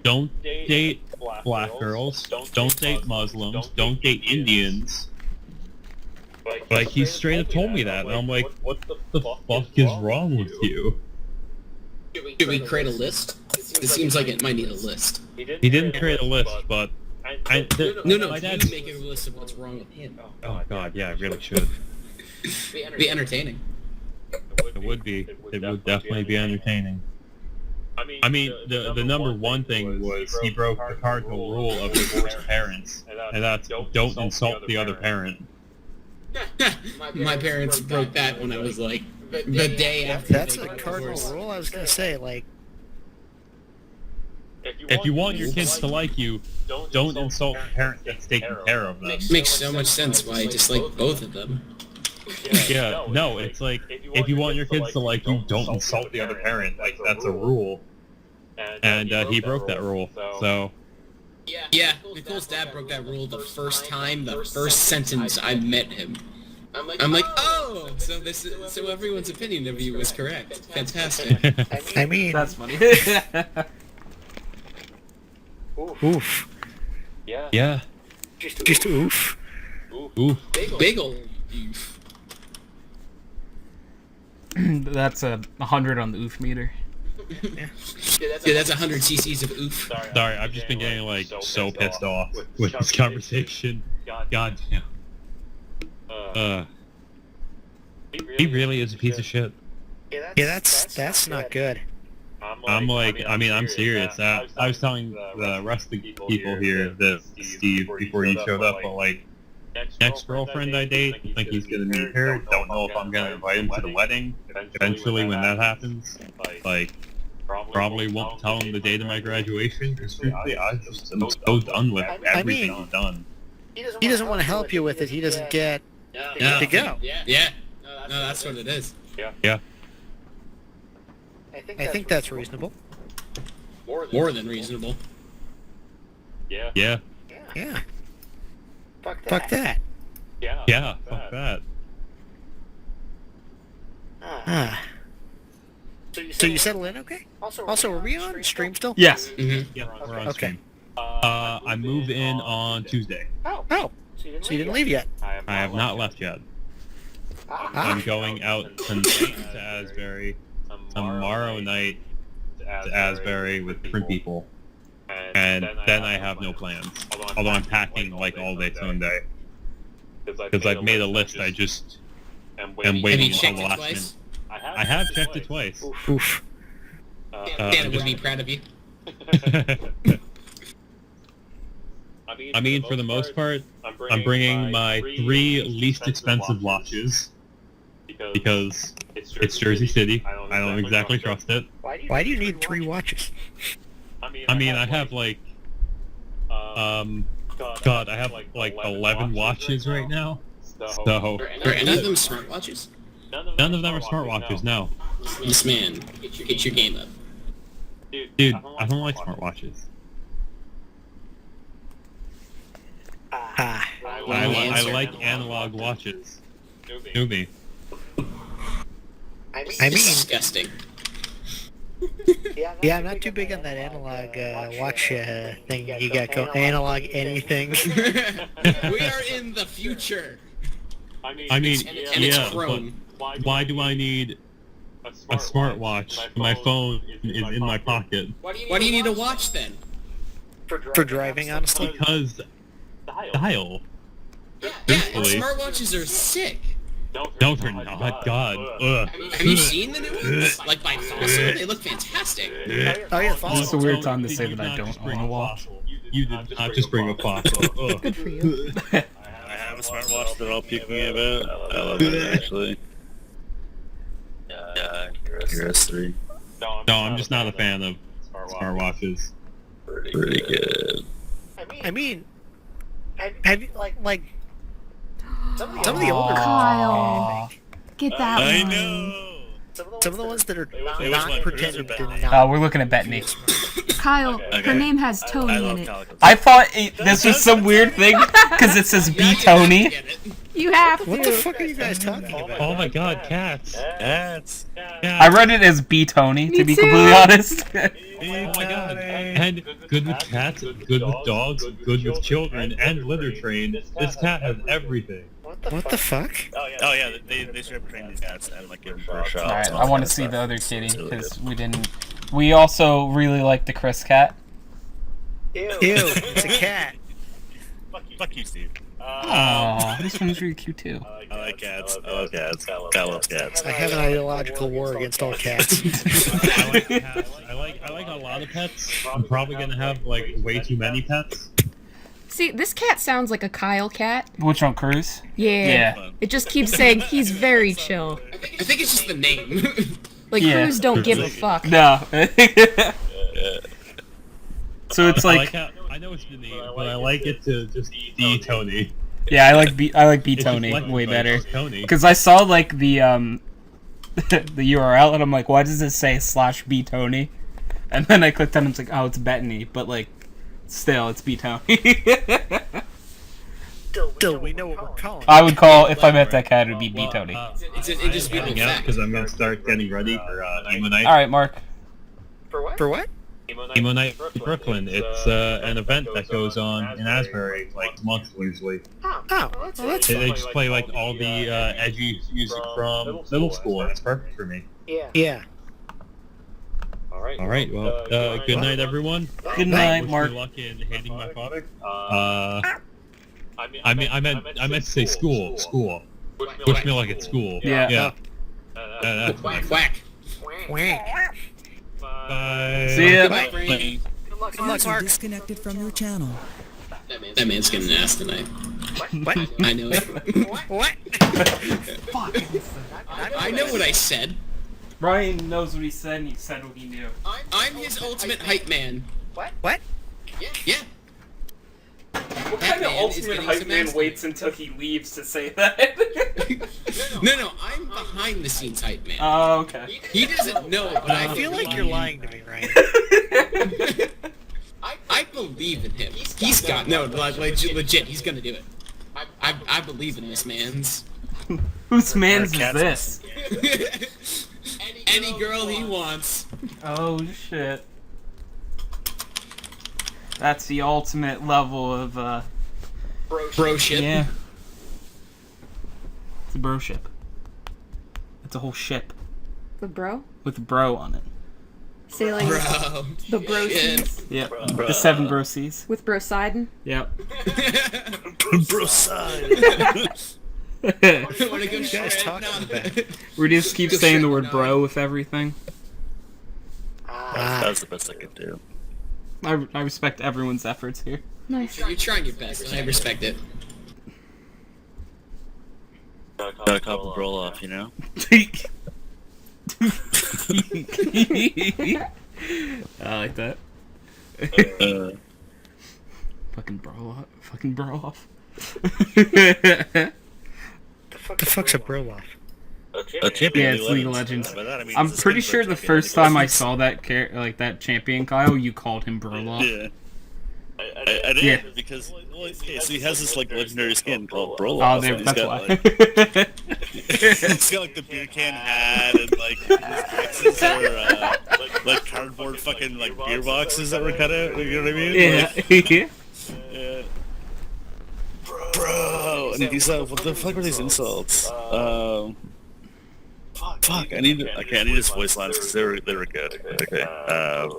don't date black girls, don't date Muslims, don't date Indians. Like, he straight up told me that, and I'm like, what the fuck is wrong with you? Should we create a list? It seems like it might need a list. He didn't create a list, but No, my you dad's... make a list of what's wrong with him. Oh god, yeah, I really should. Be entertaining. It would be. It would definitely be entertaining. I mean, the number one thing was he broke the cardinal rule of divorced parents, and that's don't insult the other parent. My parents broke that when I was like the day after. That's they a got cardinal divorced. rule. I was gonna say, like, If you want your kids to like you, don't insult the parent that's taking care of them. Makes so much sense why I dislike both of them. Yeah, no, it's like, if you want your kids to like you, don't insult the other parent. Like, that's a rule. And he broke that rule, so... Yeah, Nicole's dad broke that rule the first sentence I met him. I'm like, oh, so everyone's opinion of you was correct. Fantastic. I mean, That's funny. oof, Yeah. just oof. Ooh. Big old oof. That's a 100 on the oof meter. Yeah, that's 100 cc's of oof. Sorry, I've just been getting, like, so pissed off with this conversation. God damn. He really is a piece of shit. Yeah, that's not good. I'm like, I mean, I'm serious. I was telling the rest of the people here that Steve before you showed up, but like, next girlfriend I date, I think he's gonna meet her. Don't know if I'm gonna invite him to the wedding. Eventually, when that happens, like, probably won't tell him the date of my graduation. Because truthfully, I just am so done with everything I've done. He doesn't want to help you with it. He doesn't get to go. Yeah. No, that's what it is. Yeah. I think that's reasonable. More than reasonable. Yeah. Yeah. Fuck that. Yeah. Fuck that. Ah. So you settle in, okay? Also, are we on stream still? Yes. Mm-hmm. Yeah, we're on Okay. stream. I move in on Tuesday. Oh, so you didn't leave yet? I have not left yet. I'm going out tonight to Asbury, tomorrow night to Asbury with different people, and then I have no plans. Although I'm packing like all day Sunday, because I've made a list. I just am Have waiting you until checked the it last twice? minute. I have checked it twice. Oof. Dan would be proud of you. I mean, for the most part, I'm bringing my 3 least expensive watches, because it's Jersey City. I don't exactly trust it. Why do you need 3 watches? I mean, I have like, God, I have like 11 watches right now. So Are any of them smartwatches? none of them are smartwatches. No, This man, get your game up. dude, I don't like smartwatches. Ah. I like analog watches. Newbie. I mean, Disgusting. Yeah, I'm not too big on that analog watch thing you got going. Analog anything. We are in the future. I mean, And it's yeah, chrome. but why do I need a smartwatch? My phone is in my pocket. Why do you need a watch then? For driving, honestly. Because dial. Yeah, and Truthfully. smartwatches are sick. No, they're not. God. Ugh. Have you seen the new ones? Like by Fossil, they look fantastic. Oh yeah, This is a Fossil. weird time to say You that I did not don't just own bring a watch. fossil. You did not just bring a fossil. Ugh. Good for you. I have a smartwatch that I'll puke me about. I love it, actually. Yeah, your S3. No, I'm just not a fan of smartwatches. Pretty good. I mean, have you like some of the older Kyle. Get that I one. know! some of the ones that are It was not my pretending producer, to Ben. not. We're looking at Bettany. Kyle, Okay. her name has I Tony in love it. Calico. I thought this was some weird thing because it says B Tony. Get it. You have What the to. fuck are you guys talking about? Oh my God, cats! Cats. I read it as B Tony, to Me be too. completely honest. Oh my God! And good with cats, good with dogs, good with children, and litter trained. This cat has everything. What the fuck? Oh yeah, they straight up train these cats and like give them for a shot. Alright, and I all want that to see stuff. the other kitty It's really because good. we didn't. We also really like the Chris cat. Ew, it's a cat. Fuck you, Steve. Aww, this one's really cute too. I like cats. I love cats. Cat loves cats. I have an ideological war against all cats. I like cats. I like a lot of pets. I'm probably gonna have like way too many pets. See, this cat sounds like a Kyle cat. Which one, Cruz? Yeah. Yeah. It just keeps saying he's very chill. I think it's just the name. Like, Yeah. Cruz don't give a fuck. No. So it's I like, how, I know it's the name, but I like it to just be Tony. yeah, I like B It's just Tony like way it's better. just Tony. Because I saw like the the URL and I'm like, why does it say /B Tony? And then I clicked on it and it's like, oh, it's Bettany, but like, still, it's B Tony. Still, we know what we're calling. I would call if I met that cat, it would be B Tony. It's an indisputable fact. Because I'm gonna start getting ready for Emo Night. All right, Mark. For what? Emo Night Brooklyn. It's an event that goes on in Asbury like monthly usually. Oh, well, that's They fine. just play like all the edgy music from middle school, and it's perfect for me. Yeah. All right, well, good night, everyone. Good night, Wish Mark. me luck in handing my product. I meant to say school. Wish me luck at school. Yeah. Yeah. That's Quack, nice. quack. Quack. Bye. See ya. Goodbye, Frankie. Good luck, User Mark. disconnected from your channel. That man's getting an ass tonight. What? I know it. What? I know what I said. Ryan knows what he said, and he said what he knew. I'm his ultimate hype man. What? Yeah. What That man is getting some ass. until he leaves to say that? No, I'm behind the scenes hype man. Oh, okay. He doesn't know, but I feel like you're lying to me, Ryan. I believe in him. He's got legit. He's gonna do it. I believe in this man's. Whose man's is Cat's this? Any girl he wants. Oh shit. That's the ultimate level of Bro shit. yeah. It's a bro ship. It's a whole ship The bro? with bro on it. Sailing Bro. the bro Shit. seas. Yep. The 7 bro seas. With bro Sidon. Yep. Bro side. Wanna go What are you guys shred? talking No. about? We just keep saying the word bro with everything. That was the best I could do. I respect everyone's efforts here. Nice. You're trying your best, and I respect it. Gotta cop the roll off, you know? I like that. Fucking bro off. Fucking bro off. The fuck's a bro off? A champion Yeah, it's League of Legends. Legends. By that I mean I'm it's a pretty skin sure for the champion first League of time I Legends. saw that that champion, Kyle, you called him Broloff. Yeah. I did Yeah. because okay, so he has this like legendary skin called Oh, Broloff. there, and that's got, why. Like, he's got like the beer can hat and like his boxes are like cardboard fucking like beer boxes that were cut out. You know what I mean? Yeah. Like, yeah. Bro, and he's like, what the fuck are these insults? Fuck, I need his voice lines because they were good. Okay,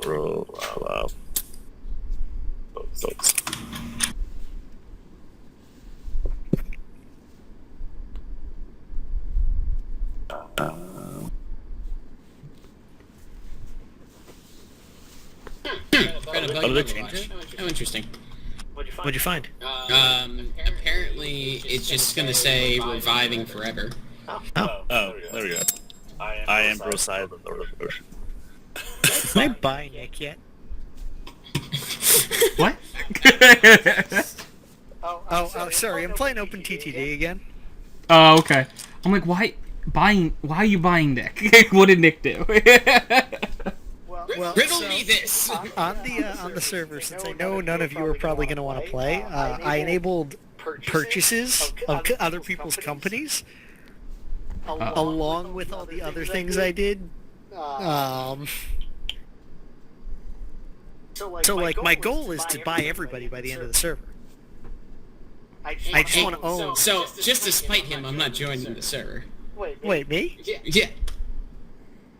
bro, folks. Oh, they change it? Oh, interesting. What'd you find? Apparently it's just gonna say reviving forever. Oh, there we go. I am Broside, the Lord of the Ocean. Can I buy Nick yet? What? Oh, sorry. I'm playing Open TTD again. Oh, okay. I'm like, why are you buying Nick? What did Nick do? Well, Riddle so, me this! on the server, since I know none of you are probably going to want to play, I enabled purchases of other people's companies, along with all the other things I did. So, like, my goal is to buy everybody by the end of the server. I just want to own. So, just to spite him, I'm not joining the server. Wait, me? Yeah.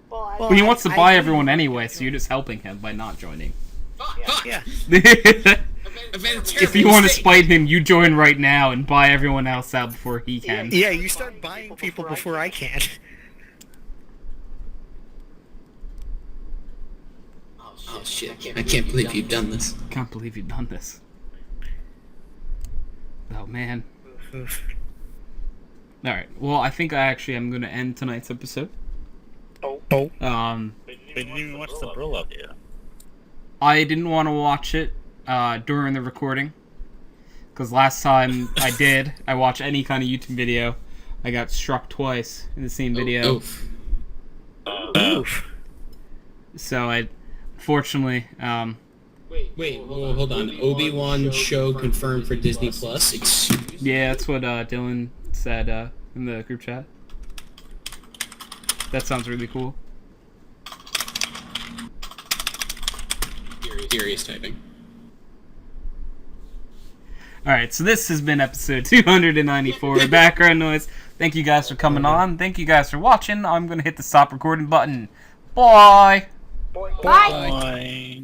Well, he wants to buy everyone anyway, so you're just helping him by not joining. Fuck! Yeah. If you want to spite him, you join right now and buy everyone else out before he can. Yeah, you start buying people before I can. Oh shit, I can't believe you've done this. Can't believe you've done this. Oh man. Alright, well I think I actually am gonna end tonight's episode. Oh. They didn't even watch the Broloff yet. I didn't want to watch it during the recording. Because last time I did, I watched any kind of YouTube video, I got struck twice in the same video. Oof. So I, fortunately, Wait, hold on. Obi-Wan show confirmed for Disney Plus. yeah, that's what Dylan said in the group chat. That sounds really cool. Serious typing. Alright, so this has been episode 294 of Background Noise. Thank you guys for coming on. Thank you guys for watching. I'm going to hit the stop recording button. Bye! Bye. Bye.